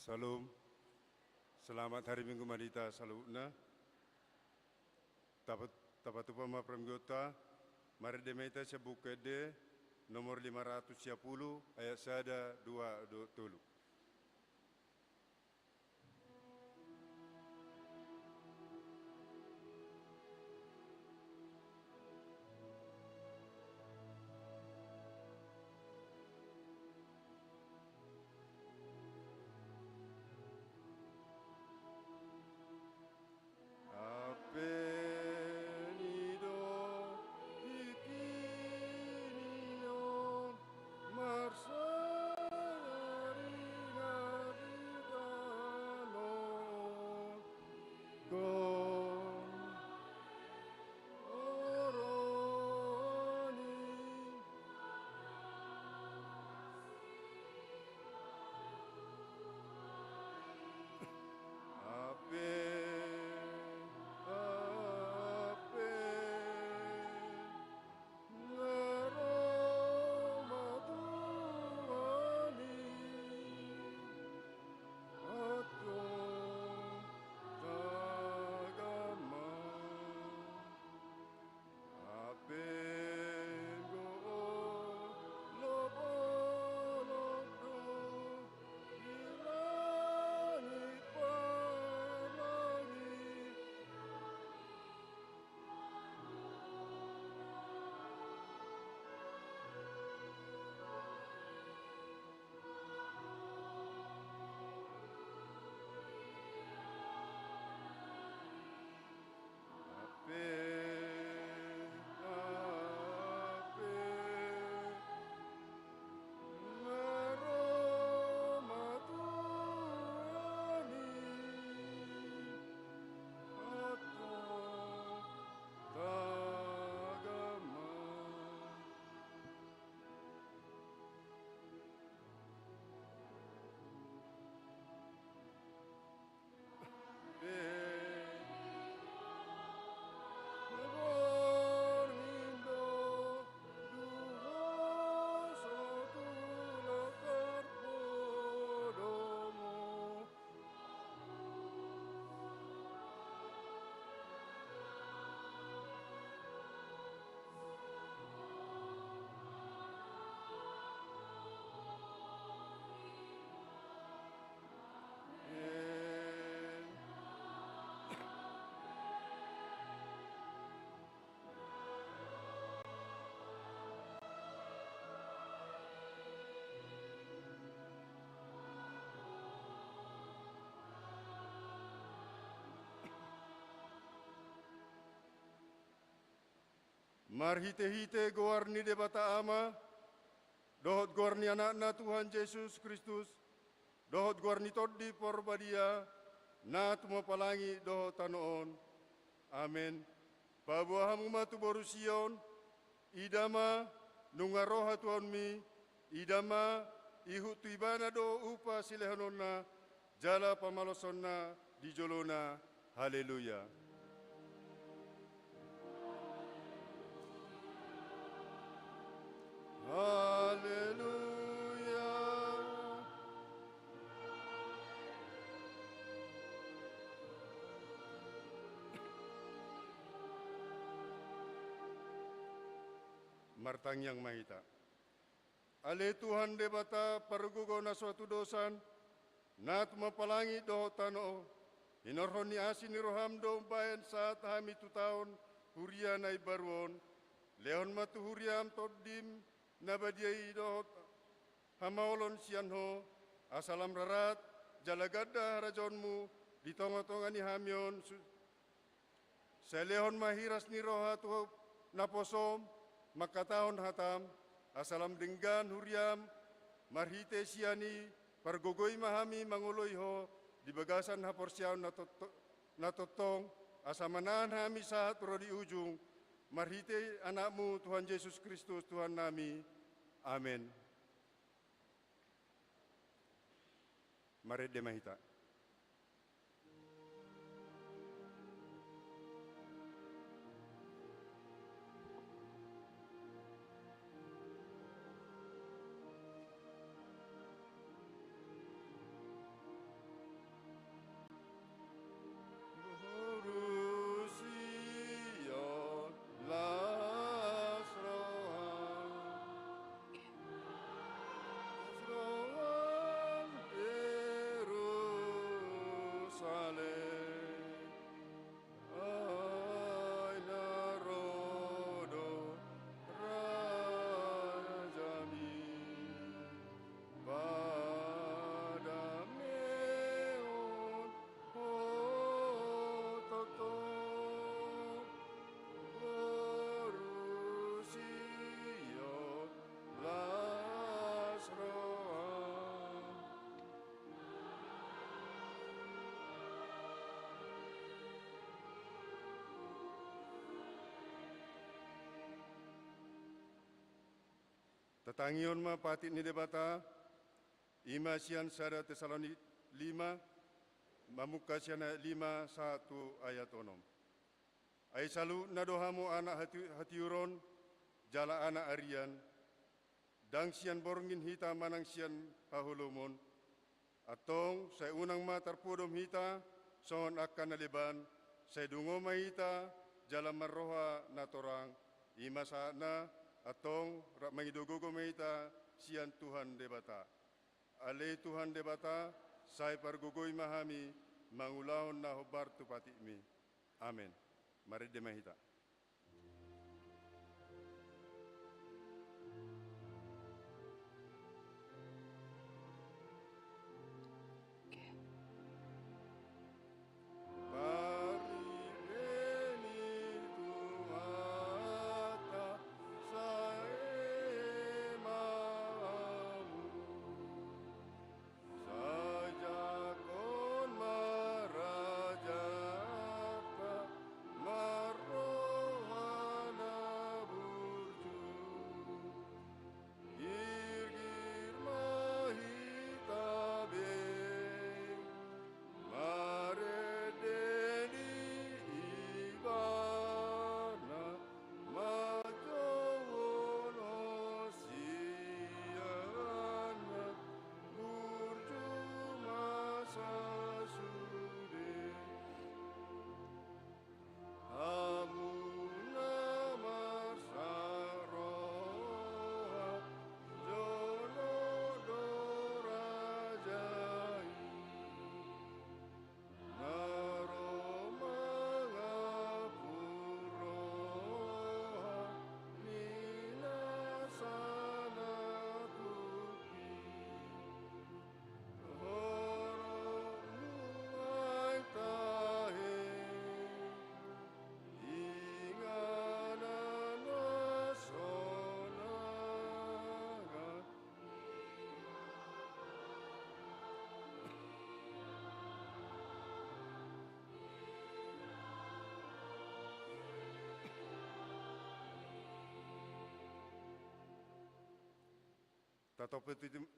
Salam. Selamat Hari Minggu Madita salutna. Tapat upama pramgota mari demeta sebuka de nomor 510 ayat sada 2 tulu. Marhite-hite goarni de bata ama, dohot goarni anak-na Tuhan Yesus Kristus, dohot goarni toddi porbadia, na tumapalangi dohot tanoon. Amen. Pabuaham umatu borusion, idama nungaroha Tuhan mi, idama ihu tuibana do upa silehanonna, jala pamalosonna di jolona. Haleluya. Haleluya. Martang yang mahita. Ale Tuhan debata parugugo na suatu dosan, nat mapalangi doho tano, inorhoni asin roham do bayan saat hami tu tahun, huria na ibarwon, leon matu huriam toddim, nabadiai dohot hamaolon sianho, asalam rarat, jalagada rajonmu, di tonga-tongani hamion, selehon mahiras ni roha tuh naposom, makatahon hatam, asalam denggan huriam, marhite siani, pargogoi mahami manguloiho, di bagasan haporsiaon natotong, asamanan hami saat pro di ujung, marhite anakmu Tuhan Yesus Kristus Tuhan nami. Amin. Mari demahita. Tatangion ma patit ni debata, ima sian sada Tesaloni 5, mamuka sian ayat 5, 1 ayat 6. Ai salu nadohamu anak hatiuron, jala anak arian, dang sian borngin hita manang sian pahulumon, atong saya unang ma tarpudom hita, son akan naliban, saya dungo ma hita, jala marroha natorang, ima sana, atong rak mangidogogo meita sian Tuhan debata. Ale Tuhan debata, saya pargugoi mahami, mangulahon na hobar tupati mi. Amin. Mari demahita.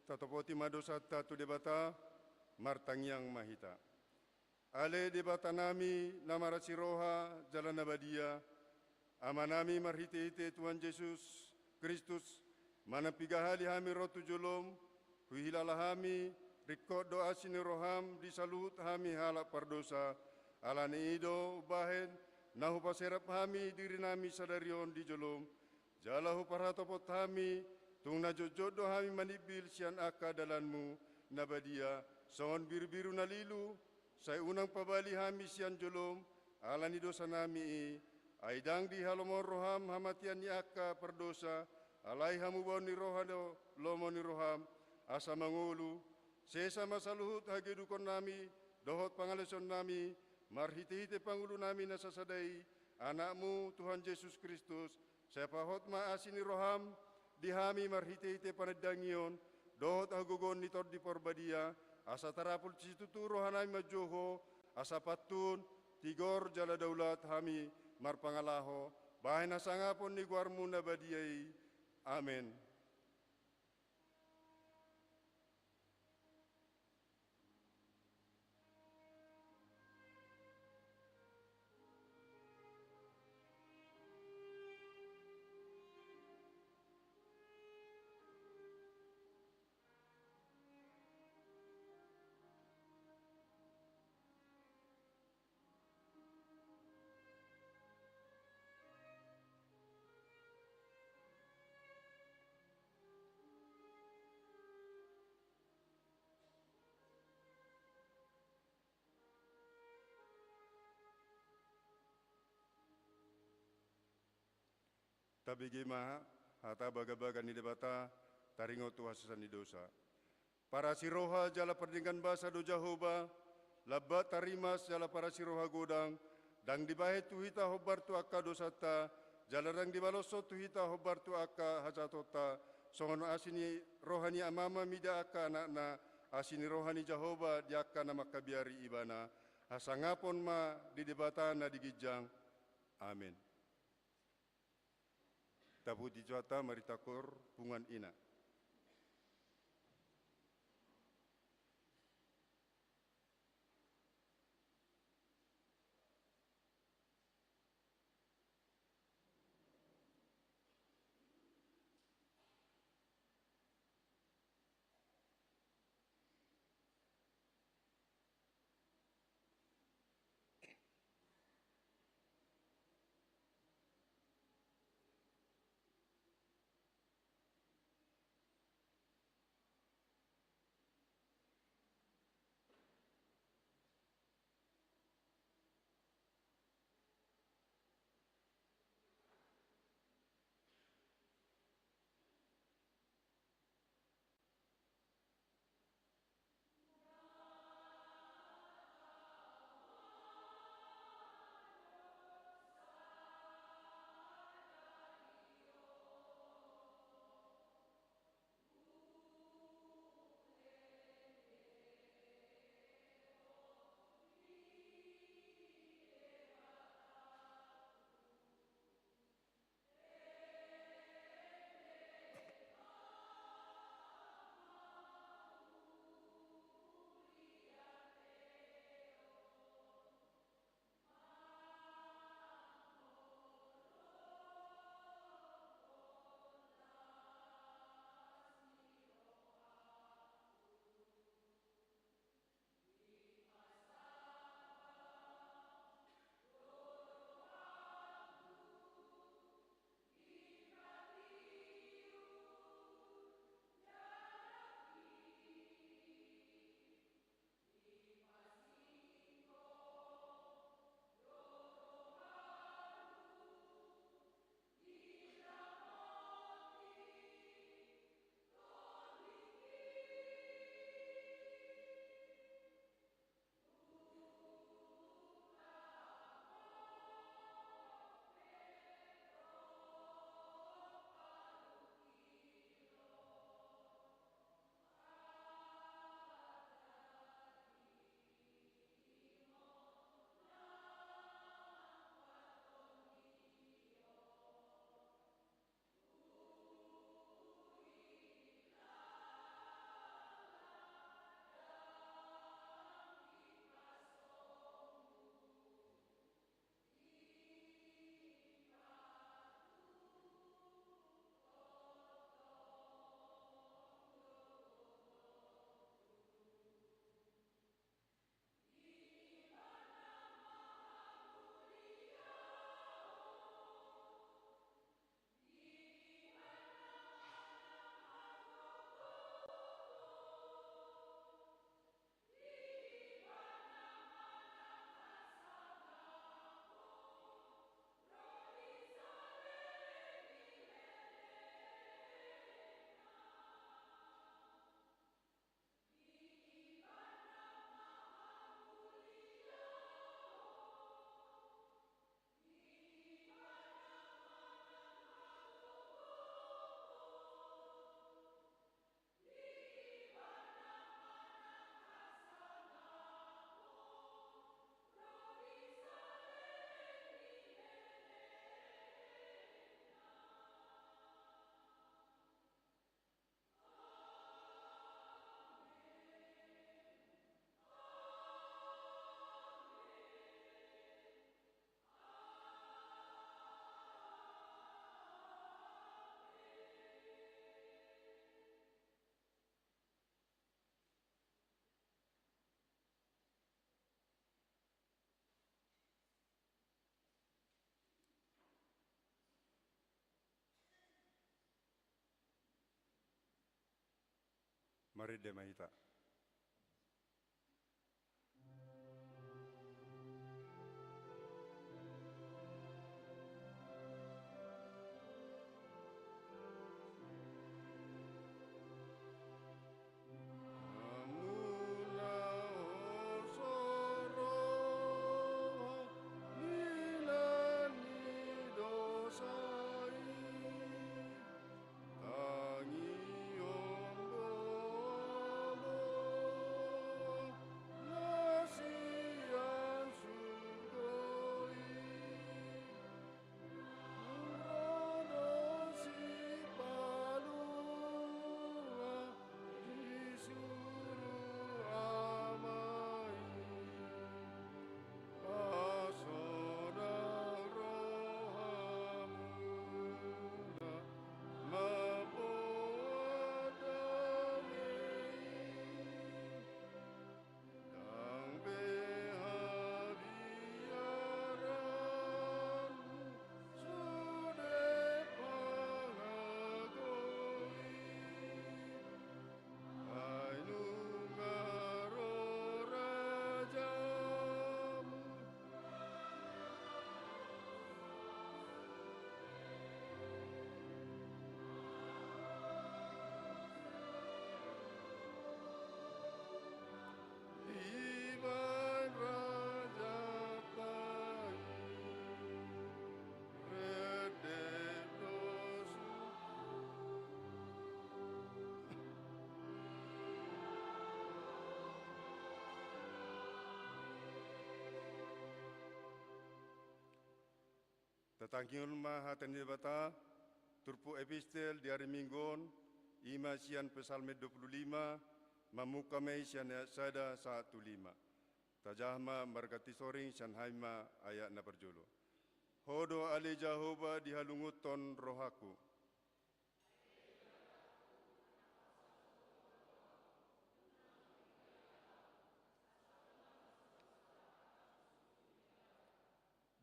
Tatopoti madosa tatu debata, martangyang mahita. Ale debata nami namarasiroha jalan nabadia, amanami marhite-hite Tuhan Yesus Kristus, manapigahali hami rotu julom, huhilalahami, rikod doa siniroham, disalut hami halak pardosa, alani ido bahen, nahu paserap hami diri nami sadarion di julom, jalahu parhatopot hami, tung na jojodo hami manibil sian aka dalanmu nabadia, son biru-biru nalilu, saya unang pabali hami sian jolom, alani dosa nami aidang di halomor roham hamatian ni aka perdosa, alai hamu bau ni rohado lomo ni roham, asa mangulu, sesa masaluhut hagedukon nami, dohot pangaleson nami, marhite-hite pangulu nami nasasadai, anakmu Tuhan Yesus Kristus, saya pahot ma asini roham, dihami marhite-hite panadangion, dohot agogon nitor di porbadia, asa tarapul situtu rohanami majoho, asa patun, tigor jala daulat hami marpangalaho, bahin asangapon ni guarmu nabadiai. Amin. tabigi maha, hata baga-baga ni debata, taringo tu hasasan di dosa. Para siroha jala perdingkan basa do Jahoba, labat tarimas jala para siroha godang, dang dibahe tu hita hobar tu akka dosata, jala dang dibaloso tu hita hobar tu akka hajatota, songono asini rohani amama mida akka anak-na, asini rohani Jahoba di akka nama kabiari ibana, asangapon ma di debatana di gijang. Amin. Tabu di cuata maritakor pungan ina. Mari Demahita. Tatangkiun hatan debata, turpu epistel di hari Minggon, ima sian pesalme 25, mamukamai sian sada 15. Tajahma margati soring sian haima ayat na berjolo. Hodo ali Jehovah dihalunguton rohaku.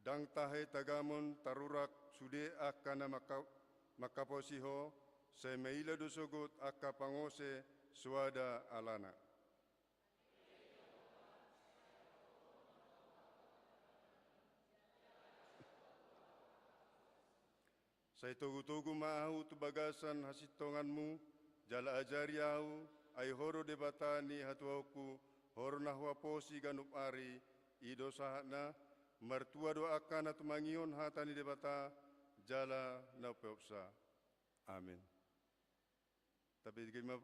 Dang tahe tagamun tarurak sude akana makaposiho se meila dusugut akka pangose suada alana. Saya tugu-tugu maahu tu bagasan hasitonganmu, jala ajari au, ai horo debatani hatuauku, horo nahwa posi ganup ari, ido sahana, mertua doakan atu mangion hatani debata, jala na peopsa. Amin. Tapi gimana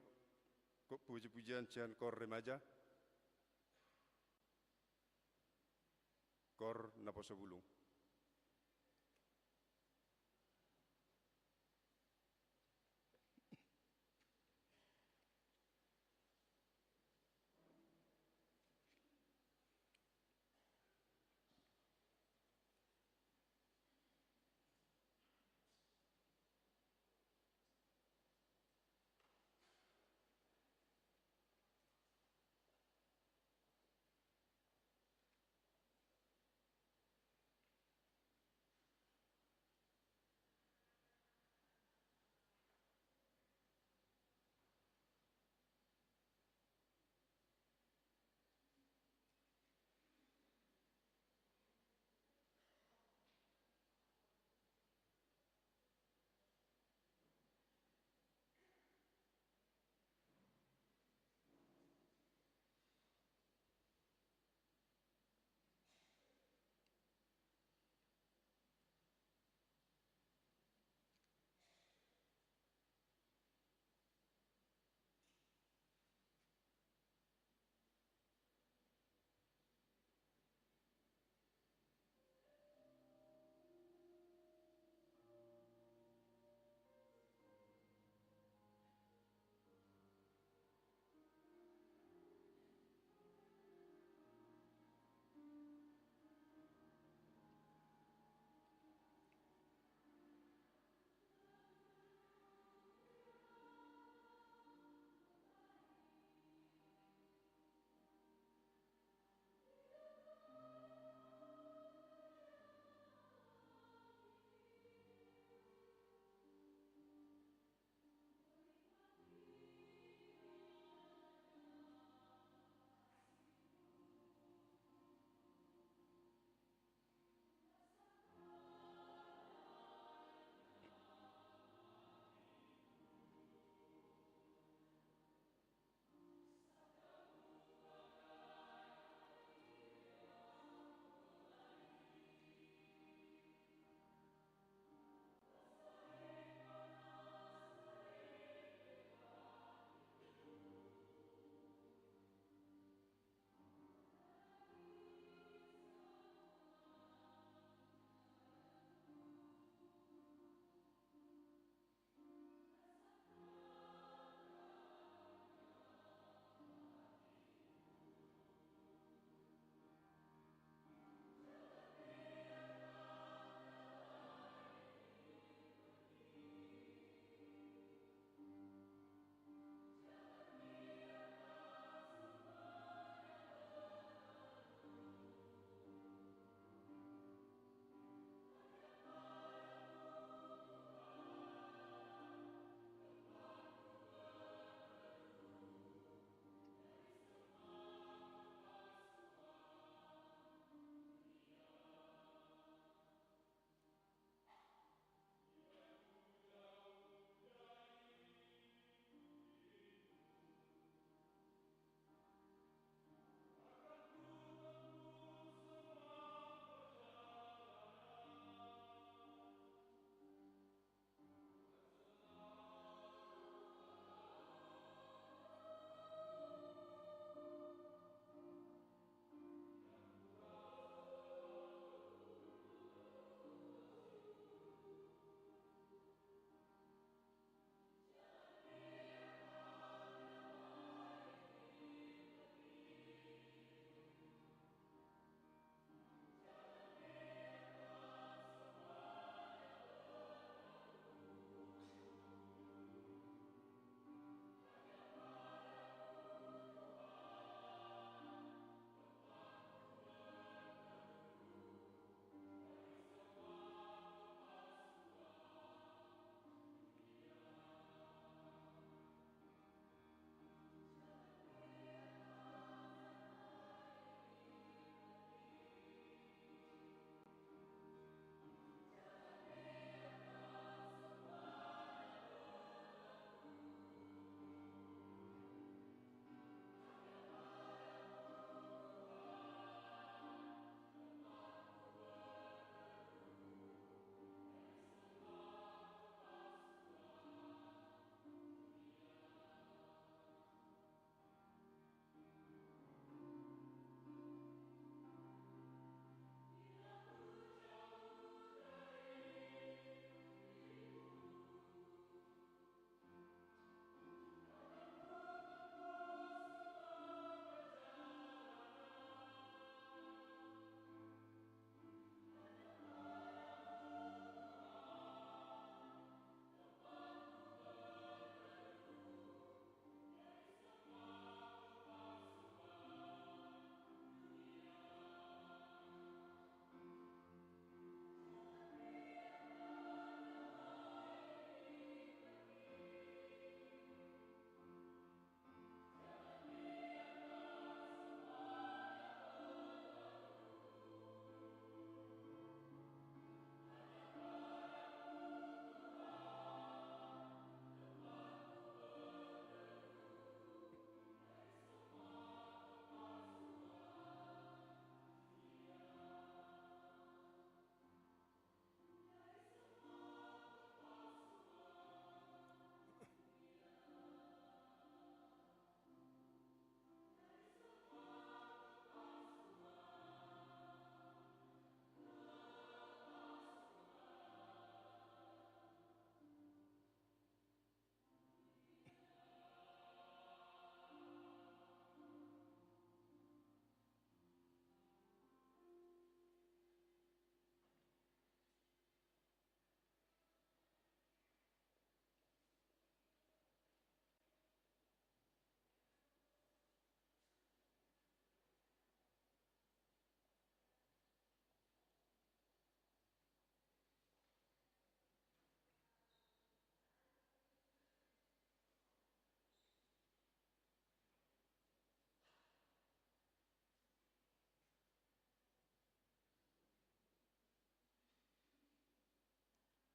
puji-pujian cian kor remaja? Kor naposo bulung.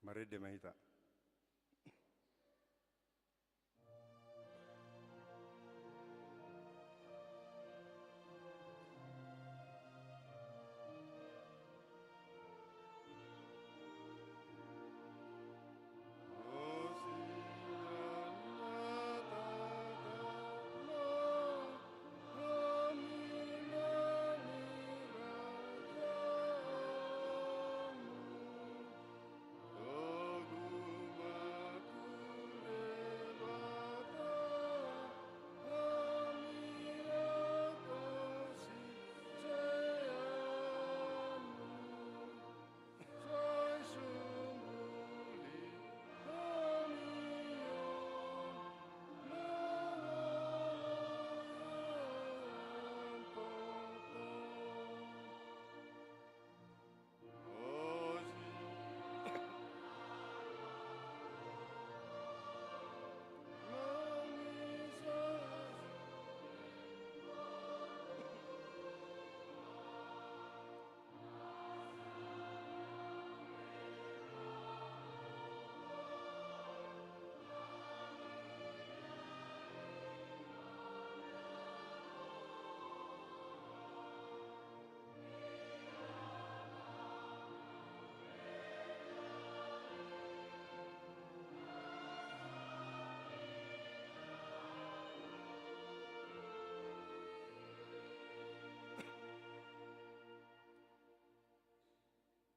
Marede mahita.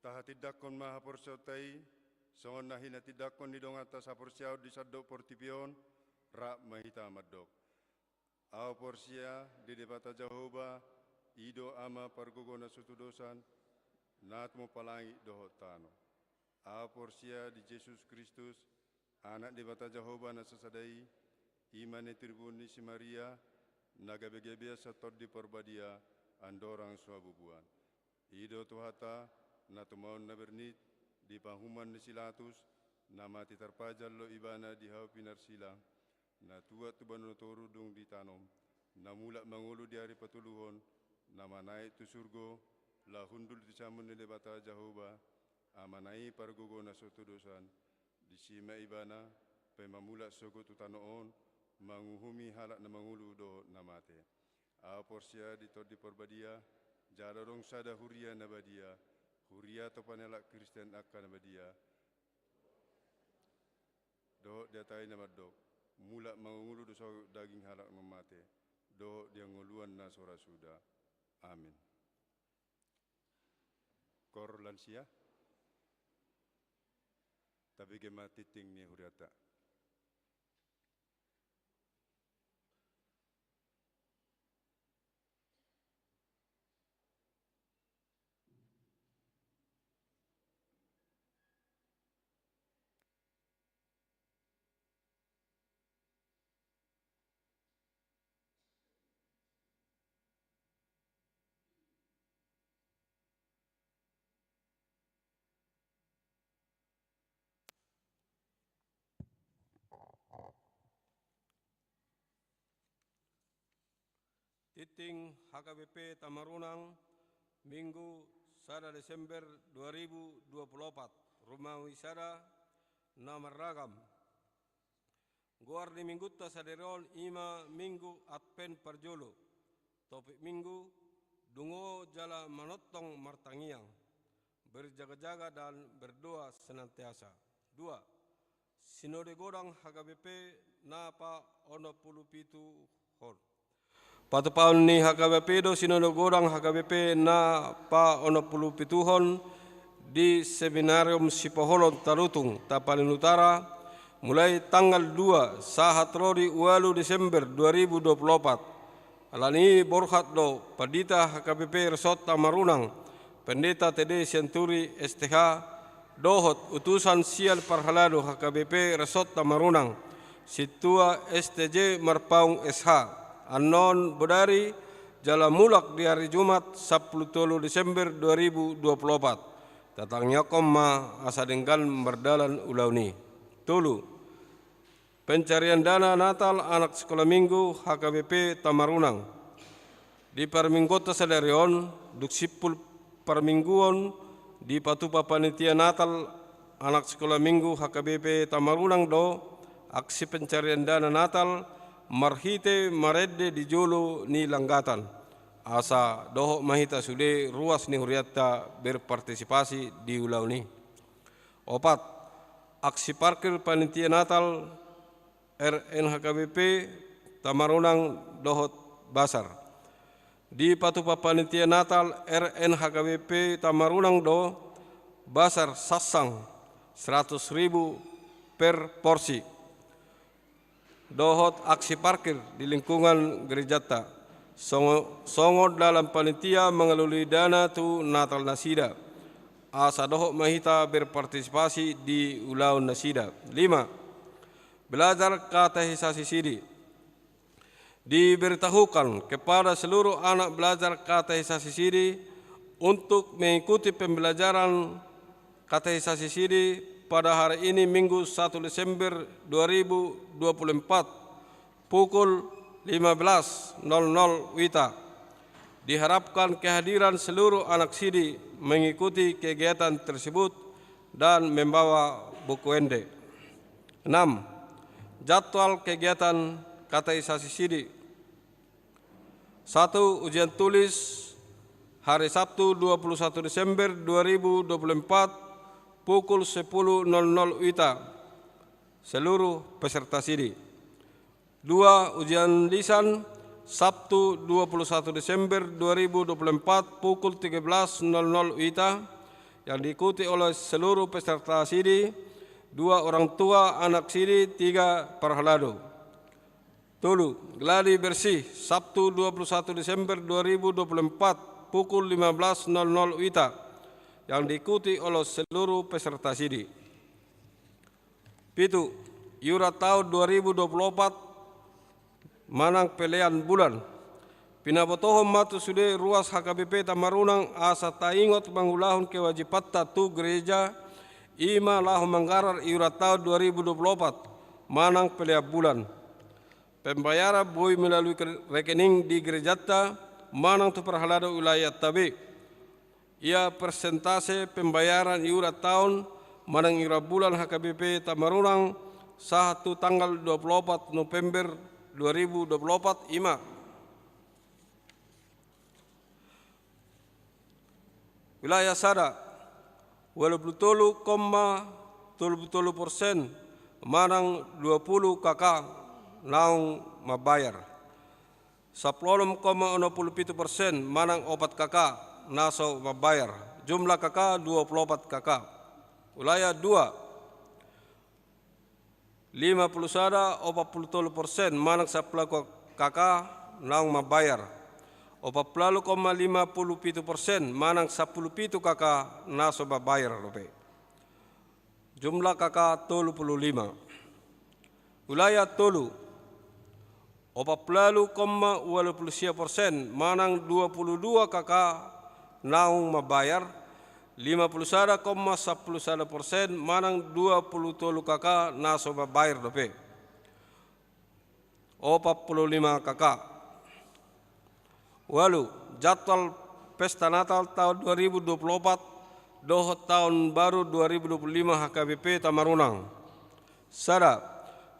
Taha tidakon maha porsiotai, songon nahina tidakon di dong atas aporsiau di sadok portipion, rak mahita madok. Au porsia di debata Jehovah, ido ama pargogona sutudosan, natmo palangi dohot tano. Au porsia di Yesus Kristus, anak debata Jehovah na sasadai, imane tribuni si Maria, naga begebia satot di porbadia, andorang suabubuan. Ido tuhata, na tumaon na bernit, di panghuman ni silatus, na mati tarpajal lo ibana di hau pinarsilang, na tuat tubanotoro dung di tanom, na mulak mangulu di hari patuluhon, na manai tu surgo, la hundul di samun ni lebata Jehovah, amanai pargogo na sotudosan, di sima ibana, pe mamulak sogo tu tanoon, manguhumi halak na mangulu do na mate. A porsia di tod di porbadia, jalarong sada huria na badia, huria to panelak Kristen akan badia. Doh dia tai nama dok. Mulak mangulu dosa daging halak memate. Doh dia nguluan na sora suda. Amin. Kor lansia. Tapi gemah titing ni huriata. Titing HKBP Tamarunang, Minggu 1 Desember 2024, Rumah Wisata Namar Ragam. Guar di Minggu Tasaderon Ima Minggu Adpen Parjolo. Topik Minggu, Dungo Jala Manotong Martangiang. Berjaga-jaga dan berdoa senantiasa. 2. Sinode Godang HKBP Napa Ono Pulu Pitu Hon. Patupaun ni HKBP do Sinode Godang HKBP na pa ono puluh pituhon di Seminarium Sipoholon Tarutung, Tapanuli Utara, mulai tanggal 2 sahat rodi 8 Desember 2024. Alani borhat do Padita HKBP Resort Tamarunang, Pendeta TD Senturi STH, dohot utusan sial parhalado HKBP Resort Tamarunang, Situa STJ Marpaung SH. Anon Bodari Jala Mulak di hari Jumat 10 Desember 2024. Tatangnya koma asadengkan berdalan ulauni. Tulu. Pencarian dana Natal anak sekolah minggu HKBP Tamarunang. Di Parminggota Sadarion, Duksipul Parmingguon, di Patupa Panitia Natal anak sekolah minggu HKBP Tamarunang do aksi pencarian dana Natal marhite maredde di jolo ni langgatan. Asa doho mahita sude ruas ni huriatta berpartisipasi di ulau ni. 4. Aksi parkir panitia Natal RNHKBP Tamarunang dohot basar. Di patupa panitia Natal RNHKBP Tamarunang do basar sasang 100.000 per porsi. Dohot aksi parkir di lingkungan gerejata. Songo dalam panitia mengalui dana tu Natal Nasida. Asa dohot mahita berpartisipasi di ulau Nasida. 5. Belajar katekisasi sidi. Diberitahukan kepada seluruh anak belajar katekisasi sidi untuk mengikuti pembelajaran katekisasi sidi pada hari ini Minggu 1 Desember 2024 pukul 15.00 WITA. Diharapkan kehadiran seluruh anak sidi mengikuti kegiatan tersebut dan membawa buku ende. 6. Jadwal kegiatan katekisasi sidi. 1. Ujian tulis hari Sabtu 21 Desember 2024 pukul 10.00 WITA seluruh peserta sidi. 2. Ujian lisan Sabtu 21 Desember 2024 pukul 13.00 WITA yang diikuti oleh seluruh peserta sidi, 2 orang tua anak sidi, 3 parhalado. Tulu, gladi bersih Sabtu 21 Desember 2024 pukul 15.00 WITA yang diikuti oleh seluruh peserta sidi. 7. Iurat tahun 2024 manang pelean bulan. Pinabotohon matu sude ruas HKBP Tamarunang asa taingot mangulahun kewajipatta tu gereja ima lahu manggarar iurat tahun 2024 manang pelean bulan. Pembayaran boy melalui rekening di gerejata manang tu perhalado wilayah tabe. Ia persentase pembayaran iurat tahun manang iurat bulan HKBP Tamarunang 1 tanggal 24 November 2024 ima. Wilayah sada 23,70% manang 20 kakak naung mabayar. 10,67% manang 4 kakak naso mabayar. Jumlah kakak 24 kakak. Wilayah 2 50 sada 40% manang 10 kakak naung mabayar. 40,57% manang 10 kakak naso mabayar. Jumlah kakak 35. Wilayah tolu 40,80% manang 22 kakak naung mabayar. 51,11% manang 20 kakak naso mabayar dope. 45 kakak. Walu jadwal pesta Natal tahun 2024 dohot tahun baru 2025 HKBP Tamarunang. Sada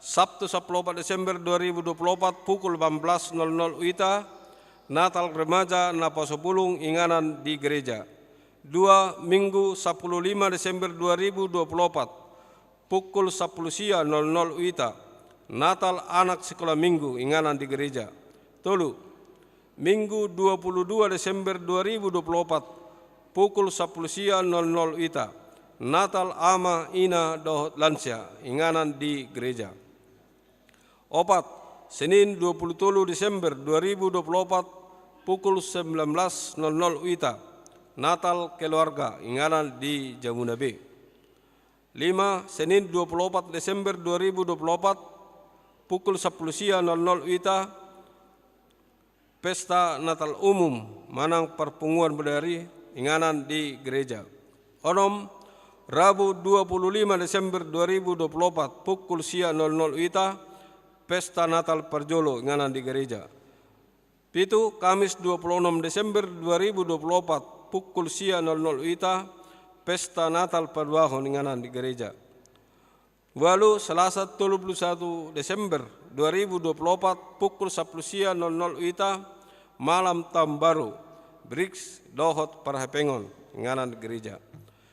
Sabtu 14 Desember 2024 pukul 18.00 WITA Natal remaja Napasobulung Inganan di gereja. 2 Minggu 15 Desember 2024 pukul 10.00 WITA Natal anak sekolah minggu Inganan di gereja. 3 Minggu 22 Desember 2024 pukul 10.00 WITA Natal ama ina dohot lansia Inganan di gereja. 4 Senin 27 Desember 2024 pukul 19.00 WITA Natal keluarga Inganan di Jamuna B. 5 Senin 24 Desember 2024 pukul 10.00 WITA Pesta Natal Umum Manang Perpunguan Bedari Inganan di gereja. 6 Rabu 25 Desember 2024 pukul 00 WITA Pesta Natal Perjolo Inganan di gereja. 7 Kamis 26 Desember 2024 pukul 00 WITA pesta Natal paduahon inganan di gereja. Walu Selasa 31 Desember 2024 pukul 10.00 WITA malam tahun baru Briks dohot parhapengon inganan di gereja.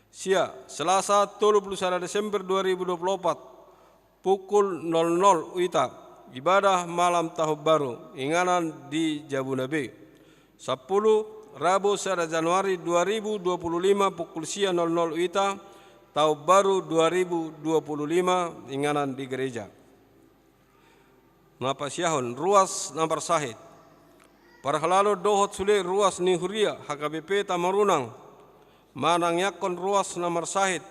Sia Selasa 31 Desember 2024 pukul 00 WITA ibadah malam tahun baru inganan di Jabunabe. 10 Rabu 1 Januari 2025 pukul 00 WITA tahun baru 2025 inganan di gereja. Napasihon ruas nambar sahid. Parhalalo dohot sule ruas ni huria HKBP Tamarunang manang yakon ruas nambar sahid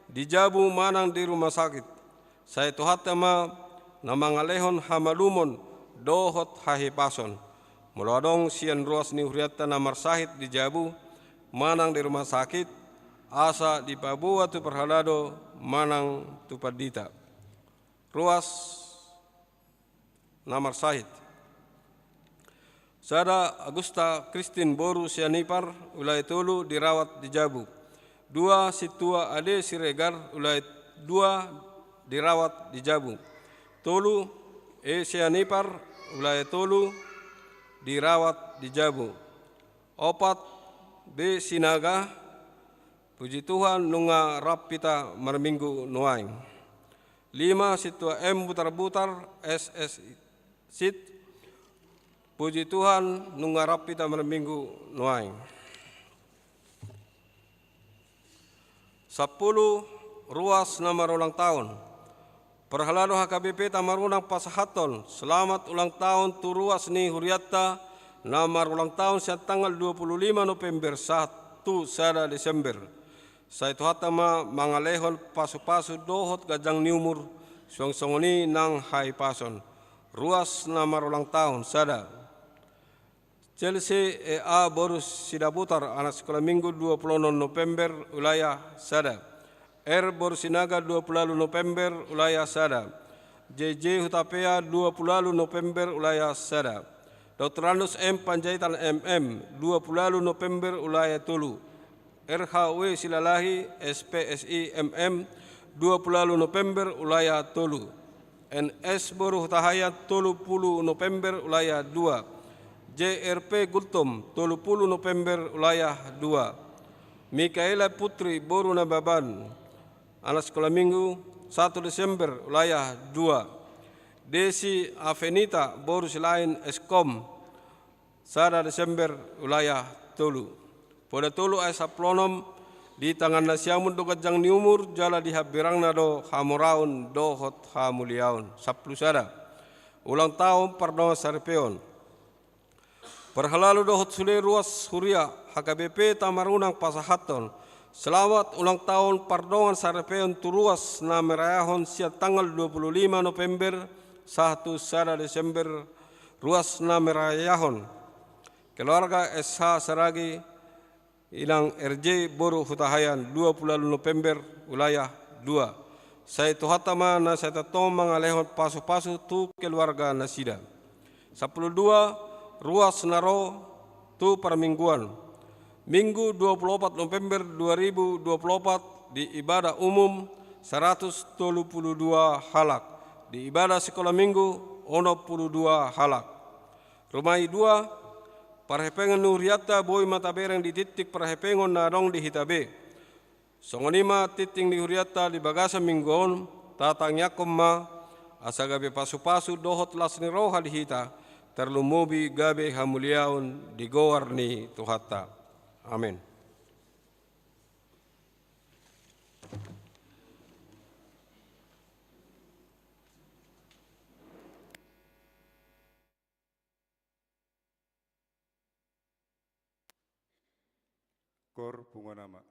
di Jabu manang di rumah sakit. Saya tuhatama namangalehon hamalumon dohot hahipason. Mulodong sian ruas ni huriata namar sahid di Jabu manang di rumah sakit asa di Papua tu perhalado manang tu padita. Ruas namar sahid. Sada Agusta Kristin Boru Sianipar ulai tolu dirawat di Jabu. 2 Situa Ade Siregar ulai 2 dirawat di Jabu. Tolu Sianipar ulai tolu dirawat di Jabu. 4 B Sinaga puji Tuhan nunga rapita marminggu nuaing. 5 Situa M Butar-Butar SS Sit puji Tuhan nunga rapita marminggu nuaing. 10 ruas namar ulang tahun. Perhalado HKBP Tamarunang Pasahaton, selamat ulang tahun tu ruas ni huriata namar ulang tahun sa tanggal 25 November 1 sada Desember. Sa ito hatama mangalehon pasu-pasu dohot gajang niumur suang-songoni nang haipason. Ruas namar ulang tahun sada. Chelsea EA Borus Sidaputar anak sekolah minggu 20 November wilayah sada. R Borsinaga 20 November wilayah sada. JJ Hutapea 20 November wilayah sada. Dr. Anus M Panjaitan MM 20 November wilayah Tulu. RHW Silalahi SPSI MM 20 November wilayah Tulu. NS Boru Hutahayat 30 November wilayah 2. JRP Gultom 30 November wilayah 2. Mikaela Putri Boru Nababan anak sekolah minggu 1 Desember wilayah 2. Desi Avenita Borus Lain Eskom sada Desember wilayah Tolu. Pada Tolu asa plonom di tangan nasiamun do gajang ni umur jala dihabirang na do hamuraun dohot hamuliaun. 10 sada. Ulang tahun pardon sarpeon. Perhalalu dohot sule ruas huria HKBP Tamarunang Pasahaton. Selamat ulang tahun pardongan sarpeon turuas na merayahon siat tanggal 25 November 1 sada Desember ruas na merayahon. Keluarga SH Saragi ilang RJ Boru Hutahayan 20 November wilayah 2. Saya tuhatama na saya tatom mangalehon pasu-pasu tu keluarga nasida. 12 ruas naro tu permingguan. Minggu 24 November 2024 di ibadah umum 132 halak. Di ibadah sekolah minggu 62 halak. Rumai 2 parhepengan nuriata boy matabereng di titik parhepengon nadong di hitabe. Songonima titing di huriata di bagasa mingguon tatang yakomma asagabe pasu-pasu dohot las ni roha di hita terlumubi gabe hamuliaun di goar ni tuhata. Amin. Kor Punganama.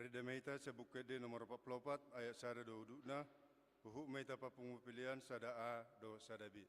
Arida meita sa bukede nomor 44 ayat sada do udukna, puhuk meita pa pengupilian sada A do sada B.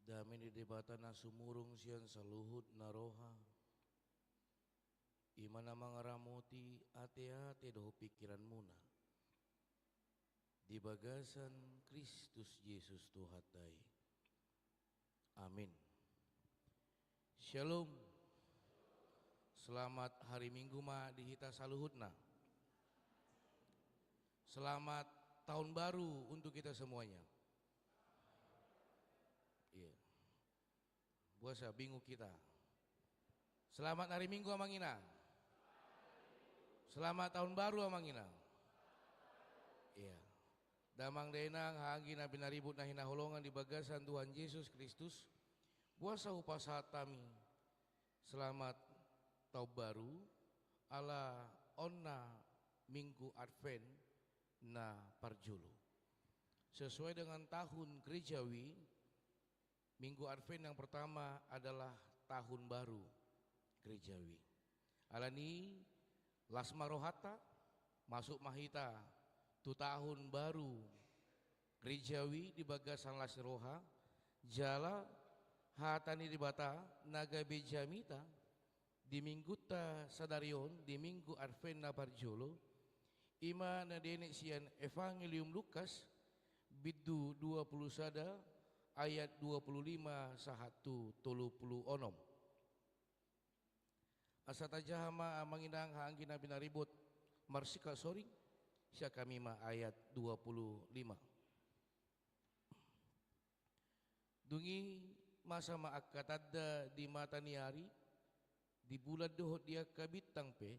Dami di debata na sumurong siyan sa luhod na roha. Ima na mga ramuti ate-ate do pikiran muna. Di bagasan Kristus Yesus Tuhatay. Amin. Shalom. Selamat hari Minggu ma dihita saluhud na. Selamat tahun baru untuk kita semuanya. Iya. Puasa bingung kita. Selamat hari Minggu Amangina. Selamat tahun baru Amangina. Iya. Damang denang hangina binaribut na hinaholongan di bagasan Tuhan Yesus Kristus. Puasa upasatami. Selamat tahun baru ala onna Minggu Advent na parjulu. Sesuai dengan tahun gerejawi, Minggu Advent yang pertama adalah tahun baru gerejawi. Alani lasma rohata masuk mahita tu tahun baru gerejawi di bagasan las roha jala hatani di bata naga bejamita di minggu ta sadarion di Minggu Advent na parjolo Ima na dene sian Evangelium Lukas bidu 21 ayat 25 sahatu 36. Asata jahama manginang haangkina binaribut marsika soring siya kami ma ayat 25. Dungi masa maakatadda di mata niari di bulan dohot dia kabitang pe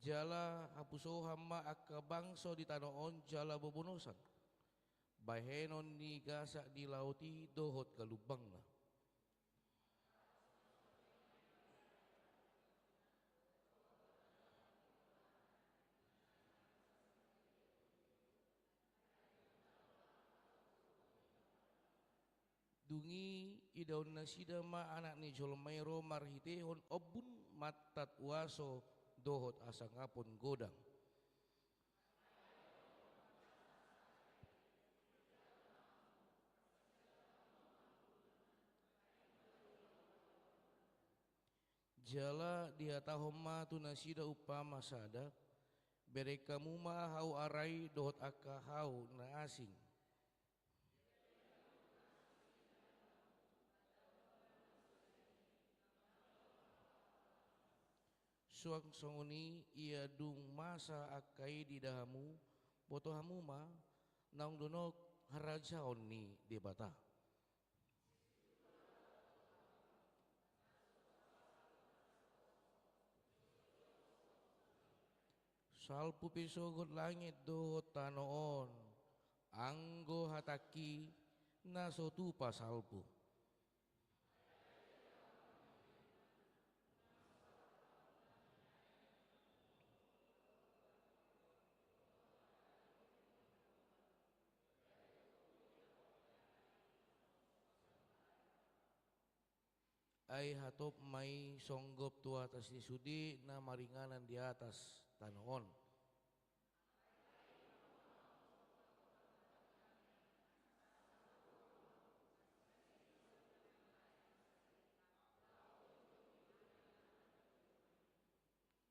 jala hapuso hamma akka bangso di tanoon jala bobonosan bahenon ni gasa di lauti dohot kalubang na. Dungi idaw na sida ma anak ni Jolmairo marhitehon obun matat waso dohot asangapon godang. Jala dia tahoma tu nasida upama sada berekamu ma hau arai dohot akka hau na asing. Suang songoni ia dung masa akai di dahamu boto hamu ma naung donok harajaon ni debata. Salpu pisogot langit dohot tanoon anggo hataki nasotupa salpu. Ay hatop may songgop tu atas ni sudi na maringanan di atas tanoon.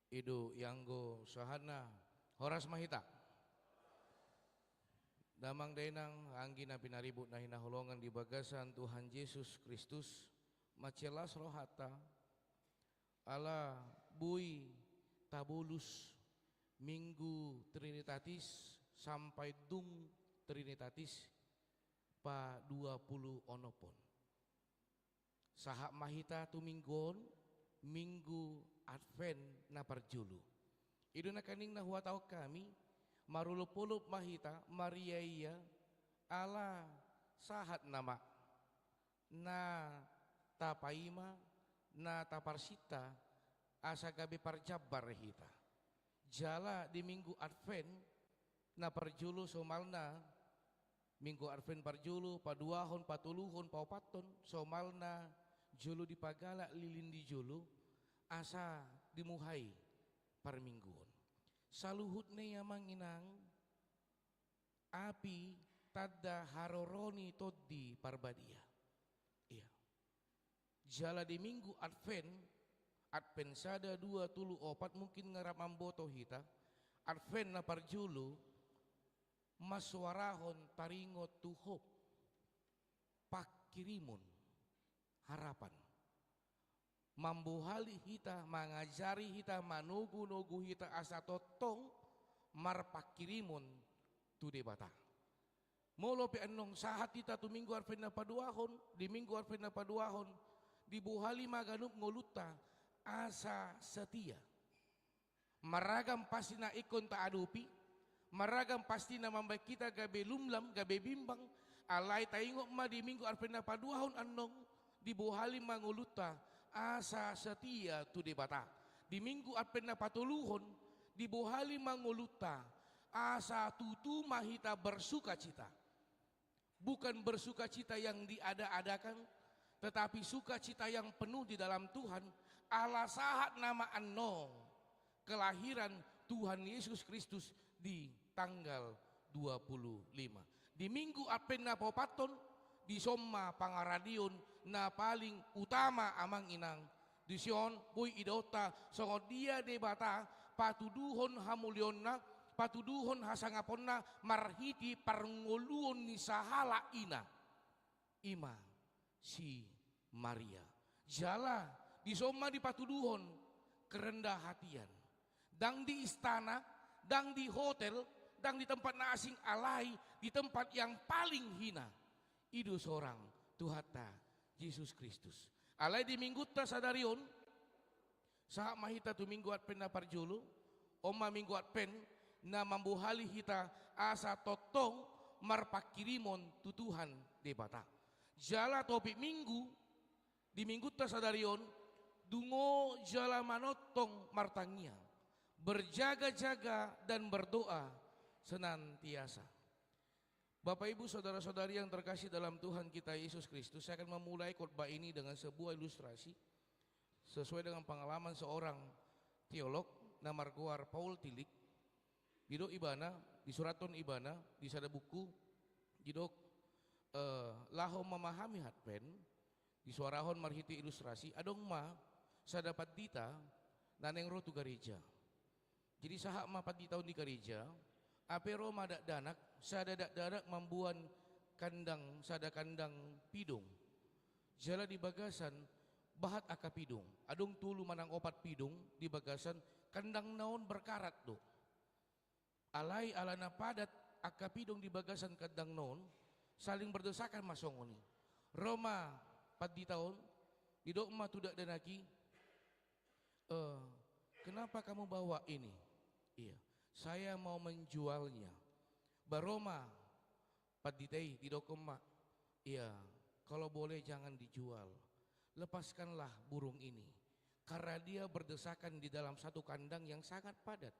Idu yanggo sahana horas mahita. Damang dainang anggi na pinaribut na hinahulongan di bagasan Tuhan Yesus Kristus. Macelas rohata ala bui tabulus minggu trinitatis sampai dung trinitatis pa 20 onopon. Sahak mahita tu minggon minggu advent na parjulu. Idu na kaning na huwataw kami marulupulup mahita Maria iya ala sahat nama na tapaima na taparsita asa gabi parjabar hita. Jala di minggu advent na parjulu somalna minggu advent parjulu paduahon patuluhon paupaton somalna julu di pagala lilin di julu asa dimuhai parmingguon. Saluhut ne manginang api tada haroroni toddi parbadia. Iya. Jala di minggu advent sada 24 mungkin ngarap mamboto hita advent na parjulu maswarahon taringot tuhop pakirimun harapan mambuhali hita mangajari hita manugu-nugu hita asa totong marpakirimun tu debata molo pe anong sahat hita tu minggu advent na paduahon di minggu advent na paduahon dibuhali maganup ngoluta asa setia maragam pasti na ikon ta adupi maragam pasti na mambay kita gabe lumlam gabe bimbang alay taingok ma di minggu advent na paduahon anong dibuhali manguluta asa setia tu debata di minggu advent na patuluhon dibuhali manguluta asa tutu mahita bersuka cita bukan bersuka cita yang diada-adakan tetapi sukacita yang penuh di dalam Tuhan ala sahat nama anong kelahiran Tuhan Yesus Kristus di tanggal 25 di minggu advent na paupaton di somma pangaradion na paling utama amang inang di sion puy idota songo dia debata patuduhon hamulion na patuduhon hasangaponna marhiti parngoluon ni sahala ina ima si Maria. Jala di soma di patuduhon kerendah hatian. Dang di istana, dang di hotel, dang di tempat na asing alai, di tempat yang paling hina. Idu seorang Tuhata Yesus Kristus. Alai di minggu ta sadarion, saat mahita tu minggu at pen na parjulu, oma minggu at pen na mambuhali hita asa totong marpakirimon tutuhan debata. Jala topik minggu, di minggu ta sadarion, dungo jala manotong martangia. Berjaga-jaga dan berdoa senantiasa. Bapak Ibu saudara-saudari yang terkasih dalam Tuhan kita Yesus Kristus, saya akan memulai khotbah ini dengan sebuah ilustrasi sesuai dengan pengalaman seorang teolog nama Margoar Paul Tillich. Di dok ibana, di suraton ibana, di sada buku, di dok laho memahami hatpen, di suarahon marhiti ilustrasi, adong ma sadapat dita naneng rotu gereja. Jadi sahak mapat di tahun di gereja, apero madak danak, sadadak danak membuat kandang, sada kandang pidung. Jala di bagasan, bahat aka pidung. Adong tulu manang opat pidung di bagasan, kandang naon berkarat do. Alai alana padat aka pidung di bagasan kandang naon, saling berdesakan masongoni. Roma pat di tahun, di dokma tudak danaki, kenapa kamu bawa ini? Iya, saya mau menjualnya. Baroma, paditei di dokoma. Iya, kalau boleh jangan dijual. Lepaskanlah burung ini, karena dia berdesakan di dalam satu kandang yang sangat padat.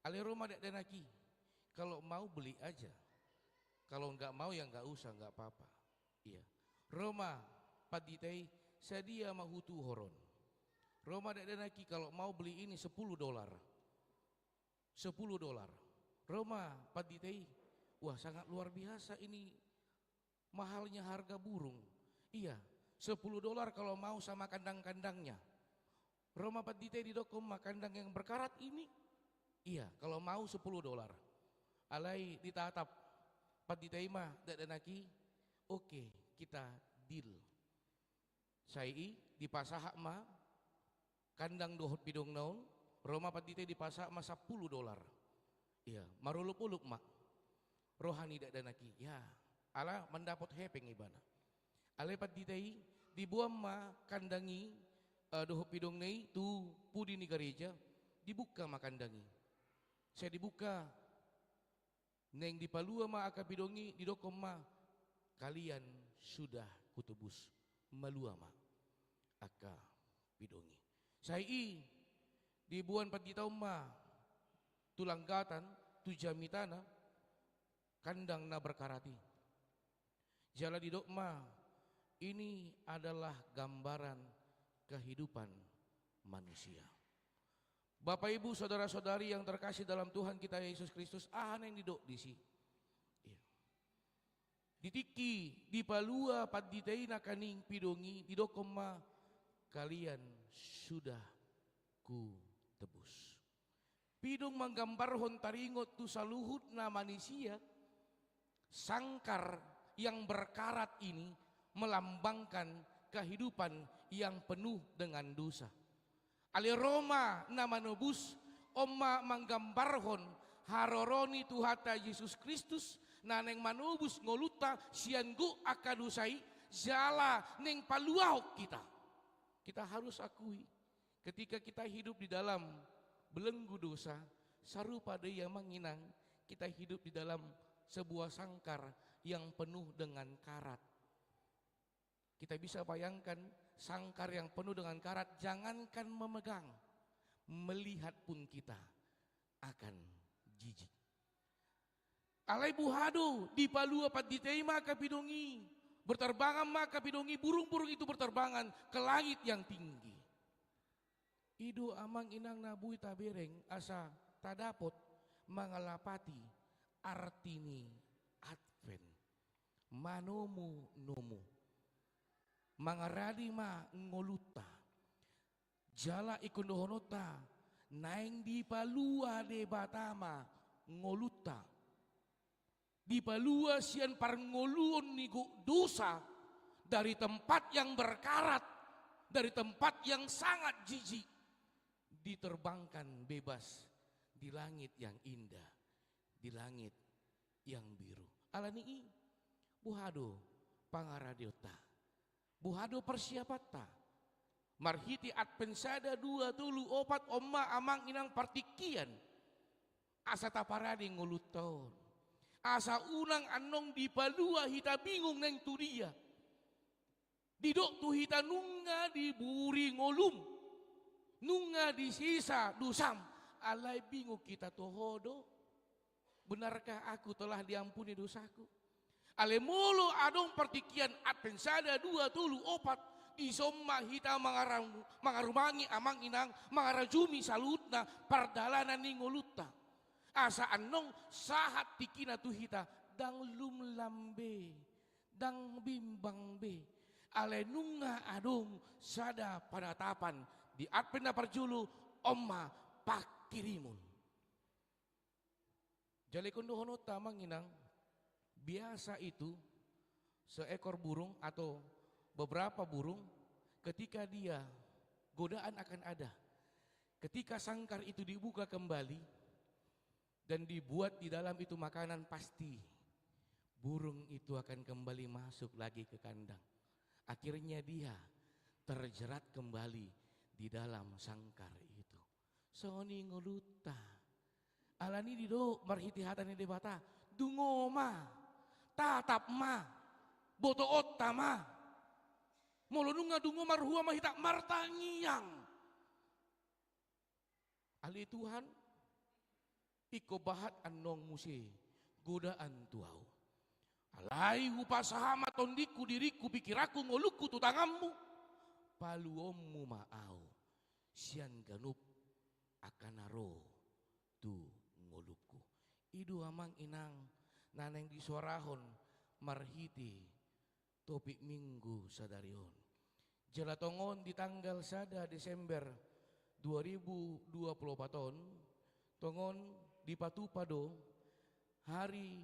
Ale Roma dak danaki, kalau mau beli aja. Kalau enggak mau ya enggak usah, enggak apa-apa. Iya. Roma, paditei, sedia mahutu horon. Roma dak danaki, kalau mau beli ini $10. $10. Roma paditei, wah sangat luar biasa ini mahalnya harga burung. Iya, $10 kalau mau sama kandang-kandangnya. Roma paditei di dokom kandang yang berkarat ini. Iya, kalau mau $10. Alai ditatap paditei mah dadanaki, oke, kita deal. Sai di pasahak mah kandang dohot pidong naon, Roma paditei di pasar masa $10. Iya, marulup-ulup mak. Rohani dak danaki. Ya, ala mendapat hepeng ibana. Ale paditei dibuam ma kandangi doho pidong nei tu pudi ni gereja dibuka ma kandangi. Saya dibuka neng dipalua ma aka pidongi di dokom ma kalian sudah kutubus malua ma aka pidongi. Saya dibuan pagi tahun ma tulanggatan tu jamitana kandang na berkarati. Jala di dokma ini adalah gambaran kehidupan manusia. Bapak Ibu saudara-saudari yang terkasih dalam Tuhan kita Yesus Kristus, yang didok di si. Ditiki di palua paditeina kaning pidongi di dokoma kalian sudah ku tebus. Pidung menggambar hontaringot tu saluhut na manusia. Sangkar yang berkarat ini melambangkan kehidupan yang penuh dengan dosa. Ali Roma na manubus oma menggambarhon haroroni Tuhata Yesus Kristus naneng manubus ngoluta sianggu akadusai jala neng paluahok kita. Kita harus akui ketika kita hidup di dalam belenggu dosa, sarupa deui yang menginang kita hidup di dalam sebuah sangkar yang penuh dengan karat. Kita bisa bayangkan sangkar yang penuh dengan karat, jangankan memegang, melihat pun kita akan jijik. Alai buhado di palua paditei maka pidongi, berterbangan maka pidongi, burung-burung itu berterbangan ke langit yang tinggi. Idu amang inang nabui tabereng asa tadapot mangalapati artini advent manomu nomu mangaradi ma ngoluta jala ikundohonota naing di palua de batama ngoluta. Di balua sian parngoluon niku dosa dari tempat yang berkarat, dari tempat yang sangat jijik, diterbangkan bebas di langit yang indah, di langit yang biru. Alani buhado pangaradiota, buhado persiapata, marhiti at pensada dua tulu opat omma amang inang partikian, asa taparadi nguluton, asa unang anong di palua hita bingung neng tu dia, didok tu hita nunga di buri ngolum, nunga di sisa dusam, alai bingung kita tohodo, benarkah aku telah diampuni dosaku? Ale molo adong partikian at pensada dua tulu opat di somma hita mangarumangi amang inang mangarajumi salutna pardalanan ni ngoluta. Asa anong sahat tikina tu hita dang lumlambe, dang bimbang be. Ale nunga adong sada panatapan di atpena parjulu omma pakirimun. Jali kondo hono tamang inang, biasa itu seekor burung atau beberapa burung ketika dia godaan akan ada. Ketika sangkar itu dibuka kembali dan dibuat di dalam itu makanan, pasti burung itu akan kembali masuk lagi ke kandang. Akhirnya dia terjerat kembali di dalam sangkar itu. Soni ngoluta. Alani dido marhiti hatani debata. Dungo ma. Tatap ma. Boto otta ma. Molonunga dungo marhua mahita martangiang. Ali Tuhan. Iko bahat anong musi. Godaan tuau. Alai upasahama tondiku diriku pikiraku ngoluku tutangammu. Paluommu maau. Sian ganup akanaro tu ngoluku. Idu amang inang naneng di suarahon marhiti topik minggu sadarion. Jelatongon di tanggal 1 Desember 2024 ton tongon di Patupado hari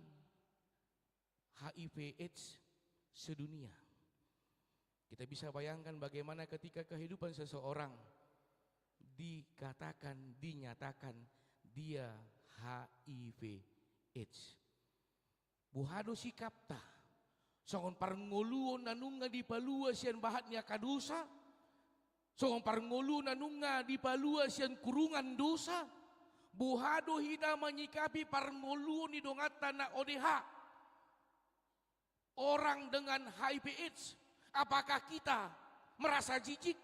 HIV AIDS sedunia. Kita bisa bayangkan bagaimana ketika kehidupan seseorang dikatakan, dinyatakan dia HIV AIDS. Buhado sikapta, songon parngoluon nanunga di palua sian bahatnya kadosa, songon parngoluon nanunga di palua sian kurungan dosa, buhado hida menyikapi parngoluon di dongata na ODH. Orang dengan HIV AIDS, apakah kita merasa jijik?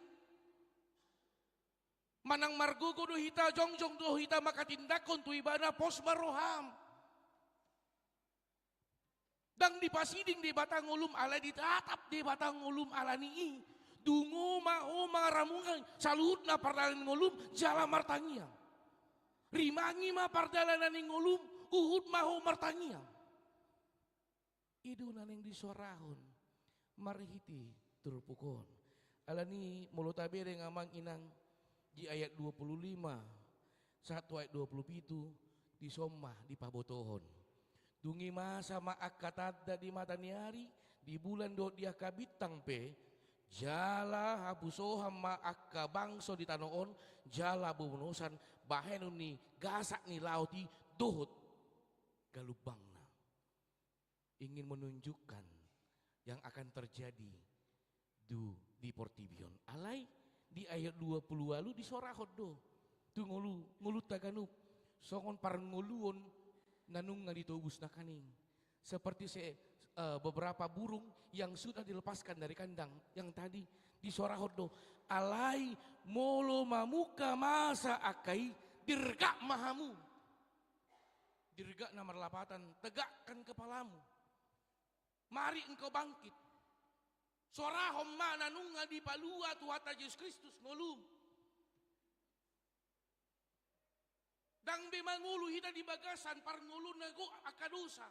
Manang margogo do hita jongjong do hita makatindakon tu ibadah pos maroham. Dang dipasiding di batang ulum ala ditatap di batang ulum ala nii. Dungo mao maramungan salut na pardalan ngulum jala martangiang. Rimangi ma pardalanan ngulum uhud maho martangiang. Idu naneng disuarahon marhiti turpukon. Alani mulutabere ngamang inang di ayat 25 1 ayat 27 di somah di pabotohon. Dungi masa maak katada di mata niari di bulan do dia kabitang pe jala habusoham maak kabangso di tanoon jala bubunusan bahenun ni gasak ni lauti dohot galubang. Ingin menunjukkan yang akan terjadi di Portibion. Alai di ayat 20 lalu di sorahot do. Tu ngulut taganup. Songon parnguluon nanung nga ditubus na kaning. Seperti beberapa burung yang sudah dilepaskan dari kandang. Yang tadi di sorahot do. Alai molo mamuka masa akai dirgak mahamu. Dirgak na marlapatan. Tegakkan kepalamu. Mari engkau bangkit. Sorahom mana nunga di palua Tuhan Yesus Kristus ngolum. Dang bemangulu hita di bagasan parngulu nego akadosa.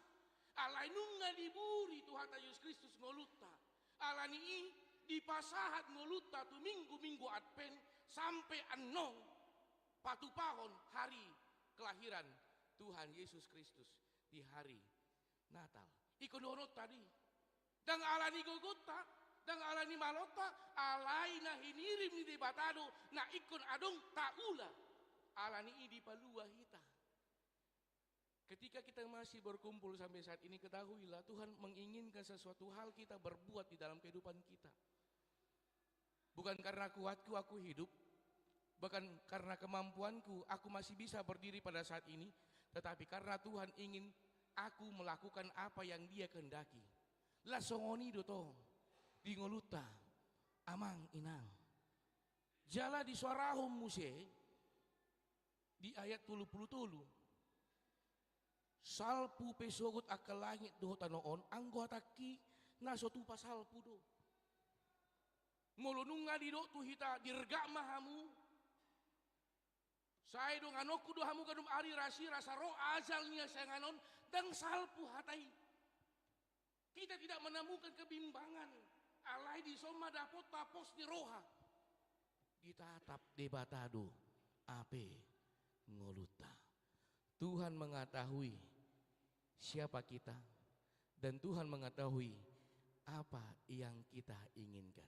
Alai nunga di buri Tuhan Yesus Kristus ngoluta. Alani di pasahat ngoluta tu minggu adpen sampai anong patupahon hari kelahiran Tuhan Yesus Kristus di hari Natal. Ikon donot tadi. Dang alani Golgota, dang alani malota, alai na hinirim ni batado, na ikon adong taula. Alani idi palua hita. Ketika kita masih berkumpul sampai saat ini, ketahuilah Tuhan menginginkan sesuatu hal kita berbuat di dalam kehidupan kita. Bukan karena kuatku aku hidup, bukan karena kemampuanku aku masih bisa berdiri pada saat ini, tetapi karena Tuhan ingin aku melakukan apa yang Dia kehendaki. Lah songoni doto di ngoluta amang inang. Jala di suarahum muse di ayat 30 salpu pesogot akal langit doho tanoon anggota ki naso tu pasal pudo ngolonung ngadi do tu hita dirga mahamu saya dong anoku do hamu kadum ari rasi rasa roh azalnya saya nganon dan salpu hatai kita tidak menemukan kebimbangan alai di soma dapot tapos di roha ditatap debatado ape ngoluta. Tuhan mengetahui siapa kita dan Tuhan mengetahui apa yang kita inginkan.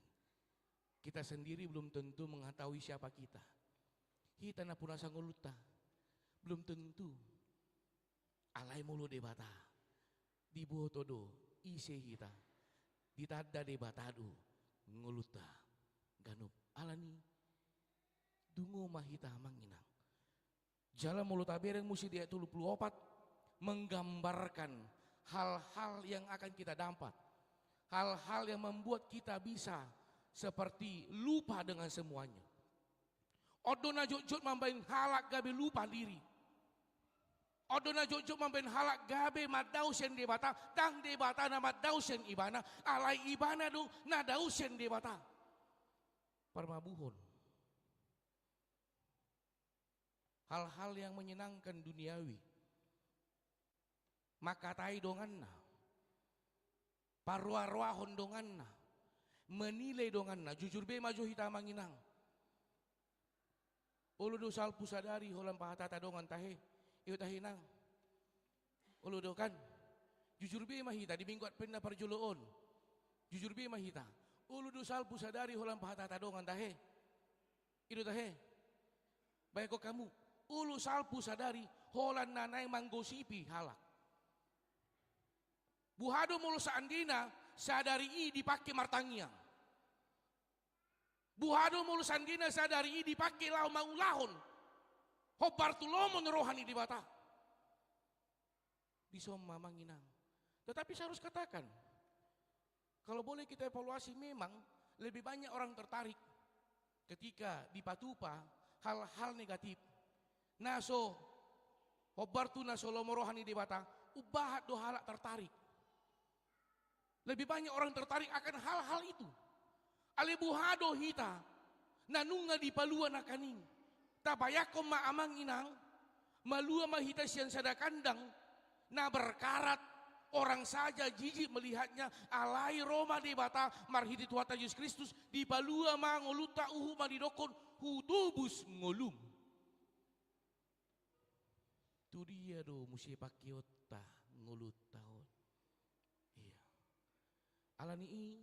Kita sendiri belum tentu mengetahui siapa kita. Kita na punasa ngoluta belum tentu. Alai mulu debata di botodo ise kita ditada debatado ngoluta ganup alani dungo mahita manginang. Jalan mulut abereng musi dia 24 menggambarkan hal-hal yang akan kita dapat. Hal-hal yang membuat kita bisa seperti lupa dengan semuanya. Odona jujut mambain halak gabe lupa diri. Odona jujut mambain halak gabe madausen debata. Dang debata na madausen ibana. Alai ibana do na dausen debata. Parmabuhon. Hal-hal yang menyenangkan duniawi maka tai donganna parwa-rwahon donganna menilai donganna jujur be maju hita manginang ulu do salpu sadari holam pahatata dongan tahe iyo tahinang ulu do kan jujur be mahita di mingguat penna parjuloon jujur be mahita ulu do salpu sadari holam pahatata dongan tahe iyo tahe baik kok kamu ulu salpu sadari holan nanay manggosipi halak buhado mulu saandina sadari i dipakai martangiang buhado mulu sandina sadari i dipakai lau maulahon hobartulomon rohani di bata di soma manginang. Tetapi saya harus katakan kalau boleh kita evaluasi memang lebih banyak orang tertarik ketika di Patupa hal-hal negatif. Naso hobartu naso lomorohani di bata ubahat do halak tertarik. Lebih banyak orang tertarik akan hal-hal itu. Alebuhado hita nanunga di palua nakaning. Tabayakom maamang inang malua mahita sian sadakandang na berkarat orang saja jijik melihatnya alai Roma di bata marhiti tuata Yesus Kristus di palua mangoluta uhu madidokon hutubus ngolum. Itu dia do musi pakiota ngulut tahun. Iya. Alani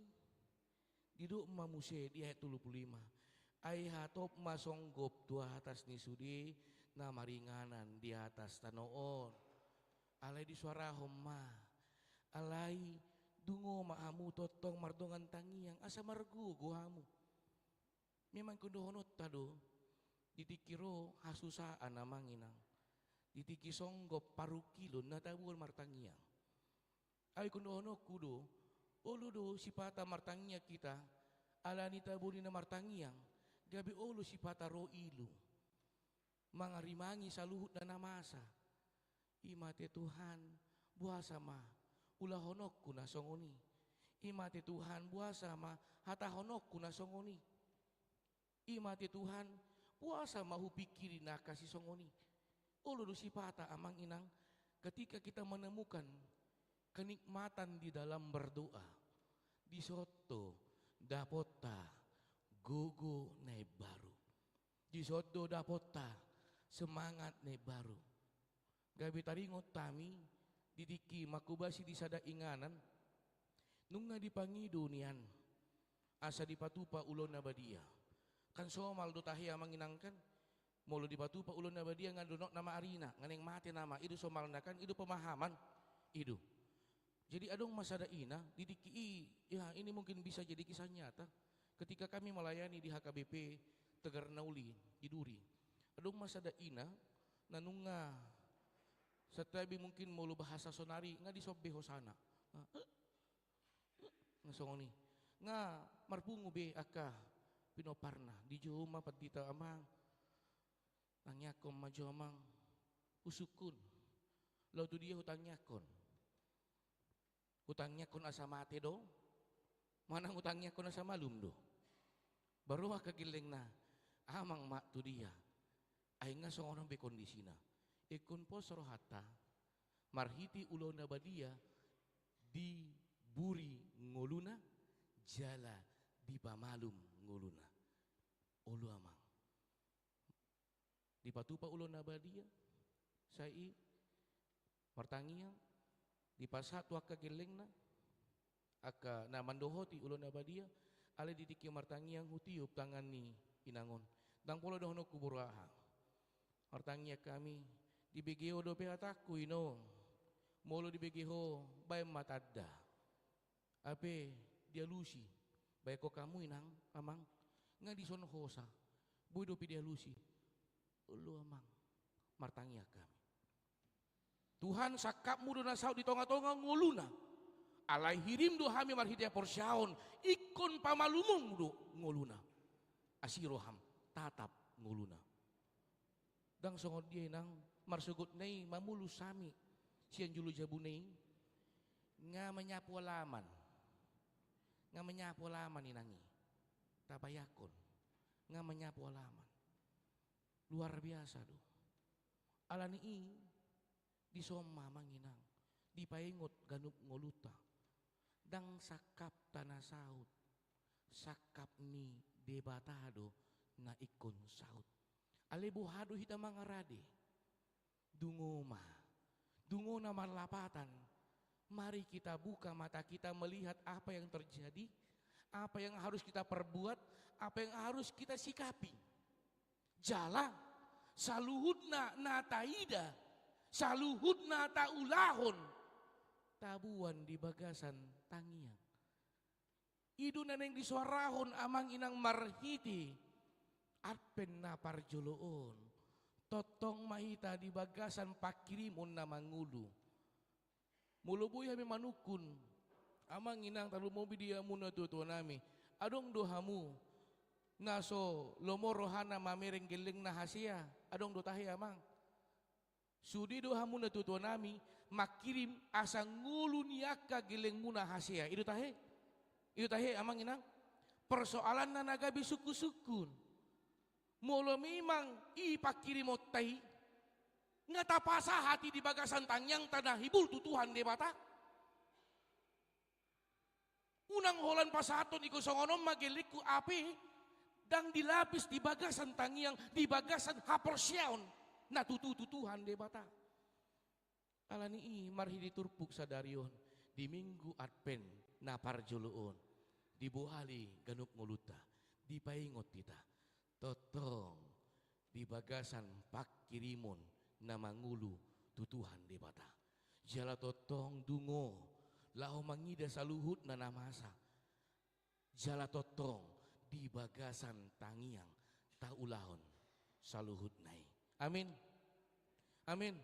diduk ma musi di ayat 25. Ai hatop masonggop tua atas ni sudi na maringanan di atas tanoon. Alai di suara homma. Alai dungo maamu totong mardongan tangiang asa margu gohamu. Memang kundohonot tado ditikiro hasusaan namanginang. Ditiki songgop paru kilo na tabuan martangiang. Ay kundohono kudo oludo sipata martangia kita alani tabuni na martangiang gabi olu sipata ro ilu mangarimangi saluhut na namasa imate Tuhan buasa ma ulahonokku na songoni imate Tuhan buasa ma hatahonokku na songoni imate Tuhan buasa ma hupikiri na kasih songoni ulu sipata amang inang ketika kita menemukan kenikmatan di dalam berdoa di soto dapota gogo ne baru di soto dapota semangat ne baru gabi taringot tami didiki makubasi di sada inganan nung nga dipangido niyan asa dipatupa ulon na badia kan somal do tahiya manginangkan molo dipatupa ulon na badia nga dunok nama arina nganeng mati nama idu somal nakan idu pemahaman idu jadi adong masada ina didiki ya ini mungkin bisa jadi kisah nyata ketika kami melayani di HKBP Tegar Nauli di Duri adong masada ina nanunga setabi mungkin mulu bahasa sonari nga disobbe hosana nga songoni nga marpungu be aka pinoparna di joma patita amang tangyakom majo amang usukun law tu dia hutangnyakon asa mate do manang hutangnyakon asa malum do baru kagileng na amang mak tu dia ay nga songonong be kondisina ikun po sorohata marhiti ulon na badia di buri ngoluna jala di pamalum ngoluna ulu amang di patupa ulon na badia sai martangiya di pasatwa kageleng na aka na mandohoti ulon na badia ale didiki martangiyang hutiup tangan ni inangon dang polo dohono kuburaha martangiya kami di BGO do pehataku ino molo di BGO bay matadda ape dia lusi bay ko kamu inang amang nga di sono hosa buy do dia lusi ulu amang martangiya kami Tuhan sakapmu do nasau di tonga-tonga nguluna alai hirim do hami marhidia porsyaon ikon pamalumong do nguluna asiroham tatap nguluna dang songod dia nang marsugot nei mamulu sami sian julu jabu nei nga menyapu alaman inangi tabayakon nga menyapu alaman luar biasa do alani di soma manginang di paingot ganup ngoluta dang sakap tanah saut sakap ni debatado na ikon saut alebuhado hita mangarade dungo na marlapatan mari kita buka mata kita melihat apa yang terjadi apa yang harus kita perbuat apa yang harus kita sikapi jala saluhudna nataida saluhudna taulahon tabuan di bagasan tangiang idu naneng disuarahon amang inang marhiti Adpen na parjoloon totong mahita di bagasan pakirimun na mangulu muluboy kami manukun amang inang talu mobi dia muna tuto nami adong dohamu ngaso lomorohana mamereng geleng na hasia adong do tahi amang sudi dohamu na tuto nami makirim asa ngulu niaka geleng muna hasia itu tahi amang inang persoalan na nagabi suku-sukun molo memang ipakirimot tahi nga tapasa hati di bagasan tangyang tanah hibul tutuhan debata unang holan pasaton iko songonom mageliku api dang dilapis di bagasan tangyang di bagasan haporsyaon na tutuhan debata alani marhidi turpuk sadarion di minggu Adpen na parjoloon di buhali ganup nguluta di paingot kita totong di bagasan pakirimon na mangulu tutuhan debata jala totong dungo lao mangida saluhut na namasa jala totong di bagasan tangiang taulahon saluhut nai amin amin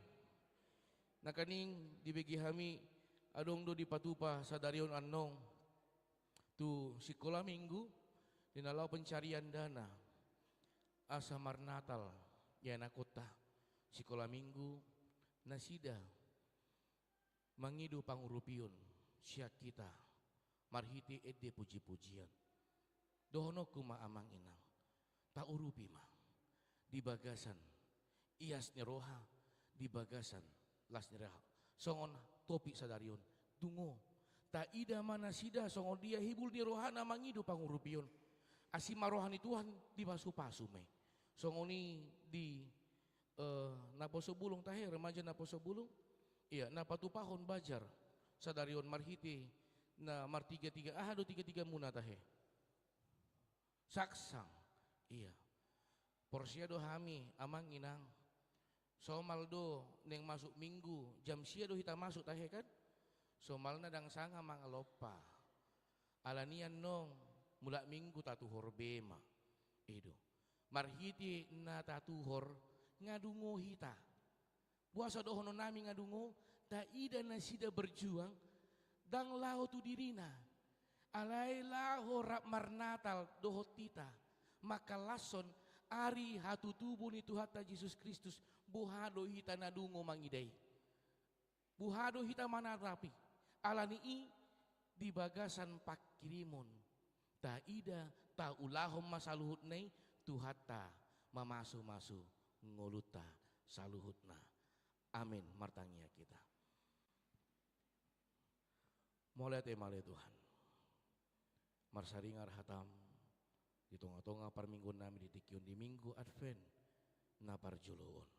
nakaning dibagi hami adong do dipatupa sadarion annong tu sikola minggu dinalau pencarian dana asa marnatal ya nakota sikola minggu nasida mangidu pangurupion siak kita marhiti ede puji-pujian dohono kuma amang inang ta urupi ma di bagasan ias neroha di bagasan las neroha songon topi sadarion dungo ta ida mana sida songon dia hibul di rohana mangidu pangurupion asima rohani Tuhan di pasu-pasu me songoni di na poso bulung tahe remaja na poso bulung. Iya, na patupahon bajar. Sadarion marhiti na martiga-tiga do tiga-tiga muna tahe. Saksang. Iya. Porsiado hami amang inang. Somaldo neng masuk minggu jam siado hita masuk tahe kan. Somal na dang sanga mga lopa. Alanian nong mula minggu tatuhor bema. Edo. Marhiti na tatuhor ngadungo hita. Buasa dohono nami ngadungo ta ida na sida berjuang dang lao tu dirina. Alai lao rap marnatal dohot tita. Maka lason ari hatu tubuh ni Tuhata Yesus Kristus buhado hita nadungo mangidai. Buhado hita manarapi. Alani i di bagasan pakirimon. Ta ida ta ulahom masaluhut nei Tuhata mamasu-masu ngoluta saluhutna. Amin martangnya kita. Mulai temale Tuhan. Marsaringar hatam di tonga-tonga par minggu nami ditikyun di minggu Advent na parjuluon.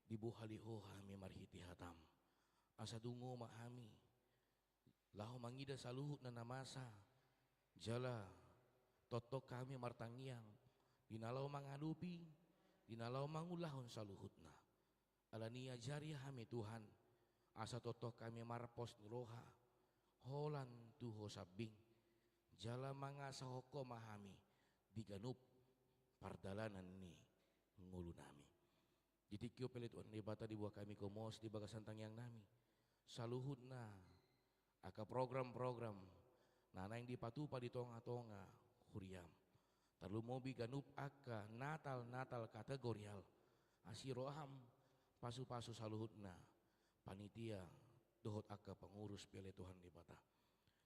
Di buhaliho hami marhiti hatam. Asa dungo mahami. Laho mangida saluhut na namasa. Jala totok kami martangiang. Dinalau mangadupi. Dinalau mangulahon saluhutna. Alania jari hami Tuhan. Asa totok kami marpos niroha. Holan tuho sabing. Jala manga sahoko mahami. Diganup pardalanan ni ngulu nami. Ditikyo pelit on di bata dibuah kami komos di bagasan tangyang nami. Saluhut na. Aka program-program. Nana yang dipatupa di tonga-tonga huriam. Terlalu mobi ganup aka natal-natal kategorial. Asiroham pasu-pasu saluhutna. Panitia dohot aka pengurus pele Tuhan di bata.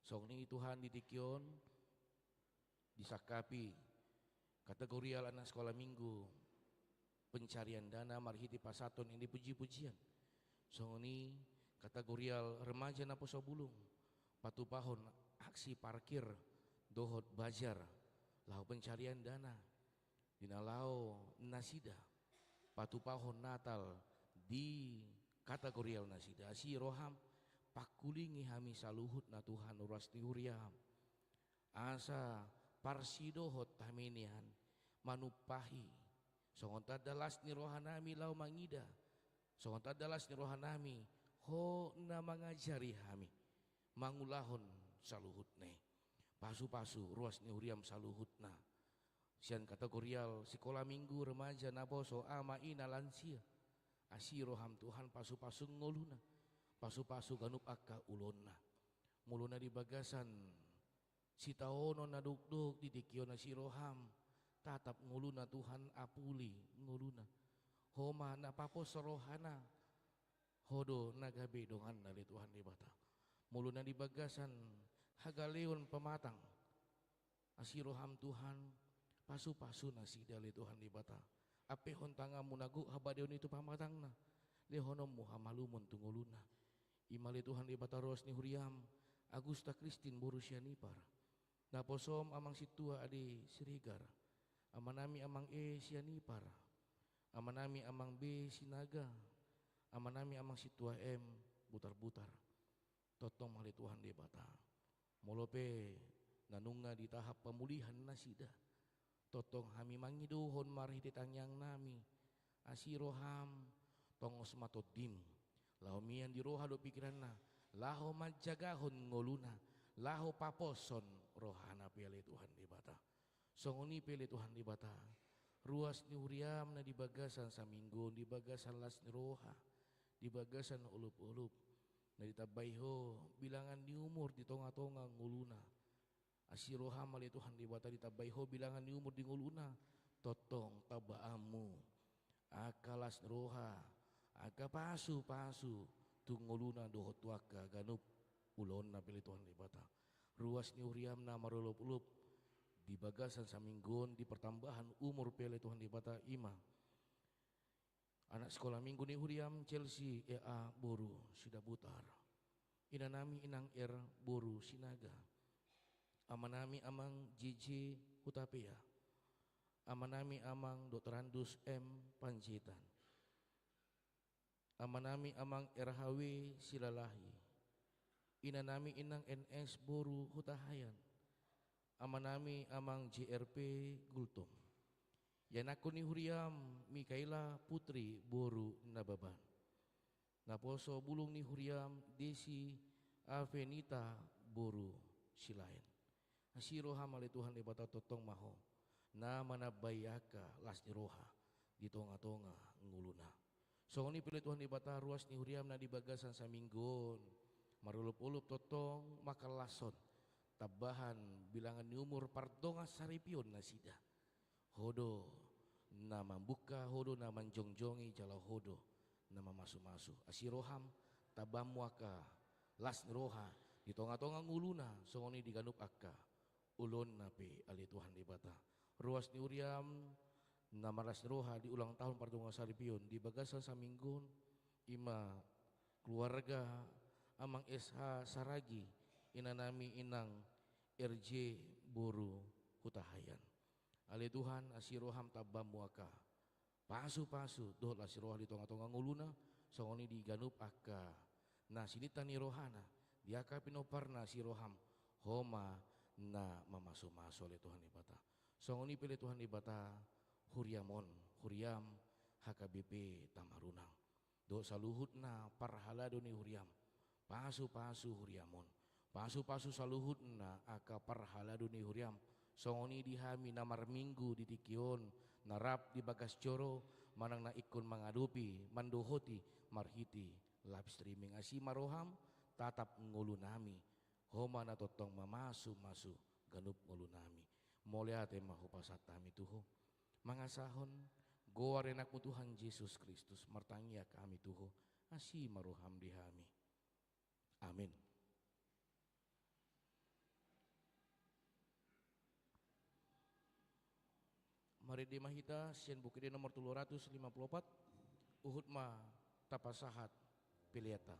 Song ni Tuhan ditikyon disakapi kategorial anak sekolah minggu pencarian dana marhiti pasaton ini puji-pujian. Song ni kategorial remaja na poso bulung patupahon aksi parkir dohot bajar lau pencarian dana dinalau nasida patupahon natal di kategorial nasida si roham pakulingi hami saluhut na Tuhan uras tiuriam asa parsidohot taminian manupahi songon tadalas ni rohanami lau mangida songon tadalas ni rohanami ho na mangajari hami mangulahon saluhutne pasu-pasu ruas ni huriam saluhutna sian kategorial sekolah minggu remaja naboso ama ina lansia asiroham Tuhan pasu-pasu ngoluna pasu-pasu ganup akka ulonna muluna di bagasan sitaono naduk-duk didikyo na siroham tatap nguluna Tuhan apuli nguluna homa napapos rohana hodo nagabe dongan nali Tuhan di bata muluna di bagasan hagaleon pematang asiroham Tuhan pasu-pasu nasi dali Tuhan di bata ape hontanga munagu habadeon itu pamatangna lehonom muhamalumon tunguluna imali Tuhan di bata ros ni huriam Agusta Kristin borusianipar naposom amang situa adi sirigar amanami amang sianipar amanami amang B sinaga amanami amang situa M butar-butar totong mali Tuhan di bata molope nanunga di tahap pemulihan nasida totong hami mangiduhon marhiti tangyang nami asiroham tongos matodim laumian di roha do pikiranna laho majagahon ngoluna laho paposon rohana pele Tuhan di bata songoni pele Tuhan di bata ruas ni huriam na di bagasan saminggo di bagasan las ni roha di bagasan ulup-ulup na ditabayho bilangan di umur di tonga-tonga nguluna asiroha mali Tuhan di bata ditabayho bilangan di umur di nguluna totong tabaamu akalas roha aka pasu-pasu tunguluna dohot waka ganup ulon na pili Tuhan di bata ruas ni huriam na marulup-ulup di bagasan saminggon di pertambahan umur pele Tuhan di bata ima anak sekolah minggu ni huriam Chelsea boru sudah butar inanami inang boru sinaga amanami amang JJ Hutapea amanami amang Dr. Andus M Panjitan Amanami amang RHW silalahi. Inanami inang NS Boru Hutahayan. Amanami amang JRP Gultom. Yanako ni Huriam Mikaela Putri Boru Nababan. Naposo bulong ni Huriam Desi Avenita Boru Silayan. Asiro hamali Tuhan ibata totong maho na manabayaka las ni roha di tonga-tonga nguluna. So ni pilih Tuhan ibata ruas ni Huriam na dibagasan sa minggon marulup-ulup totong makalason tabahan bilangan ni umur pardonga saripion na sida hodo na mambuka hodo na manjongjongi jalaw hodo na mamasu-masu asiroham tabamuaka las ni roha di tonga-tonga nguluna so ni diganup akka ulon na pe ali Tuhan ibata ruas ni Huriam na maras ni roha di ulang tahun pardonga saripion di bagasan sa minggon ima keluarga amang SH Saragi inanami inang RJ Boru Hutahayan. Ali Tuhan asiroham tabam muaka pasu-pasu doh asiroha di tonga-tonga nguluna songoni di ganup akka na sinita ni rohana diaka pinoparna siroham homa na mamaso-maso ali Tuhan ibata songoni pilih Tuhan ibata Huriamon Huriam HKBP Tamarunang do saluhut na parhalado ni Huriam pasu-pasu Huriamon pasu-pasu saluhut na aka parhalado ni Huriam songoni dihami namar minggu di tikion narap di bagas coro manang na ikon mangadupi mandohoti marhiti live streaming asi maroham tatap ngulunami homa na totong mamasu-masu ganup ngulunami moliate mahupasatami tuho mangasahon goa renakmu Tuhan Yesus Kristus martangia kami tuho asi maroham dihami amin. Mari di mahita sian bukit nomor 254 Uhud ma tapasahat pilieta.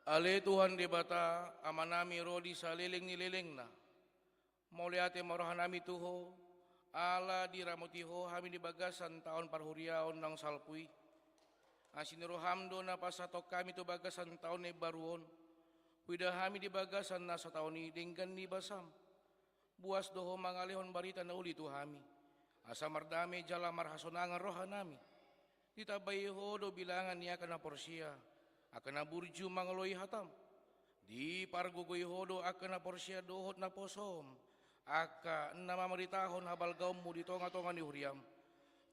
Ale Tuhan di bata amanami rodi sa liling ni liling na. Mauliate marohanami tuho, ala diramutiho hami di bagasan taon parhuriaon ng salpuy. Asinirohamdo na pasatok kami to bagasan taon ni baruon. Pwida hami di bagasan na sa taon ni dinggan ni basam. Buas doho mangalihon barita na uli to hami. Asa mardami jala marhasonangan rohanami. Ditabay ho do bilangan niya kana porsiya. Akan na burju mangaloy hatam. Di pargugoy ho do akan na porsiya dohot na posom. Aka namamaritahon habal gaum mo dito nga tongan ni Huriam.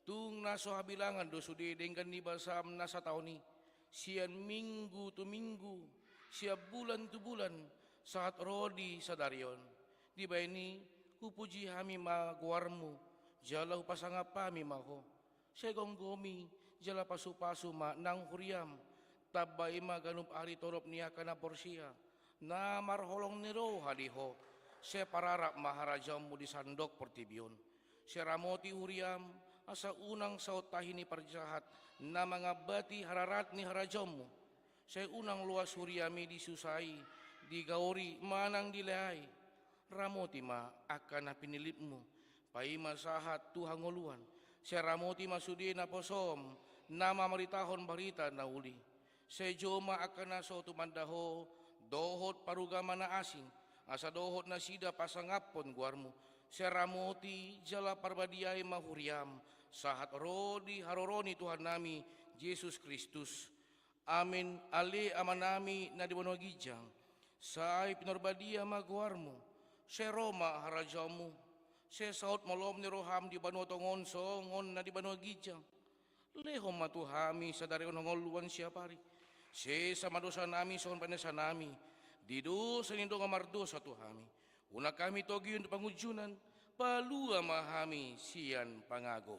Tung naso habilangan do sudi denggan ni basam na sa taon ni. Siyan minggu tu minggu. Siya bulan tu bulan. Saat rodi sa daryon. Di ba ini hupuji hami maguarmu. Jala upasanga pami maho. Segong gomi. Jala pasu-pasu ma nang Huriam. Tabay maganup ari torop niya kana porsiya. Na marholong niro haliho. Se pararap maharajam mo di sandok portibyon. Se ramoti Huriam asa unang sautahi ni parjahat na mga bati hararat ni harajam mo. Se unang luas Huriami di susai, di gauri manang dilehay. Ramoti ma akan na pinilip mo. Pai masahat tuhangoluan. Se ramoti masudi na posom na mamaritahon barita na uli. Se joma akan na so tumandaho dohot parugaman na asing. Asa dohot na sida pasangapon guarmu. Seramoti jala parbadiay mahuriam. Sahat rodi haroroni Tuhan nami Yesus Kristus. Amin ali amanami na diwanwagijang. Saay pinarbadia maguarmu. Se Roma harajamu. Se saot molom ni roham di banwatongon songon na di banwagijang. Lehom matuhami sa dari onongoluan siya pari. Se samadosa nami songon panesa nami. Dido sa nindo nga mardo sa tuhami. Una kami togi untuk pangujunan, palua mahami siyan pangago.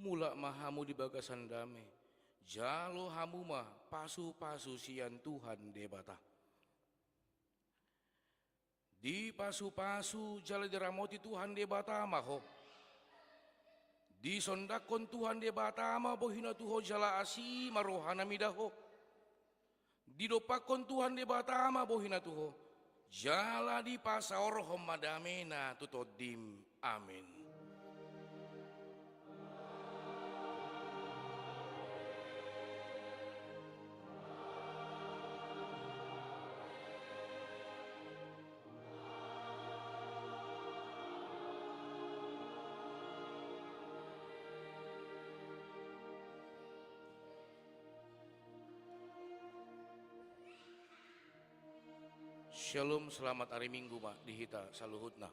Mula mahamu di bagasan dame, jalo hamu mah pasu-pasu sian Tuhan debata. Di pasu-pasu jala diramoti Tuhan debata maho. Di sondakon Tuhan debata ma bohina tuho jala asi marohana midaho. Di dopakon Tuhan debata ma bohina tuho. Jala di pasaor homadamena tutodim. Amin. Shalom, selamat hari Minggu mak dihita saluhutna.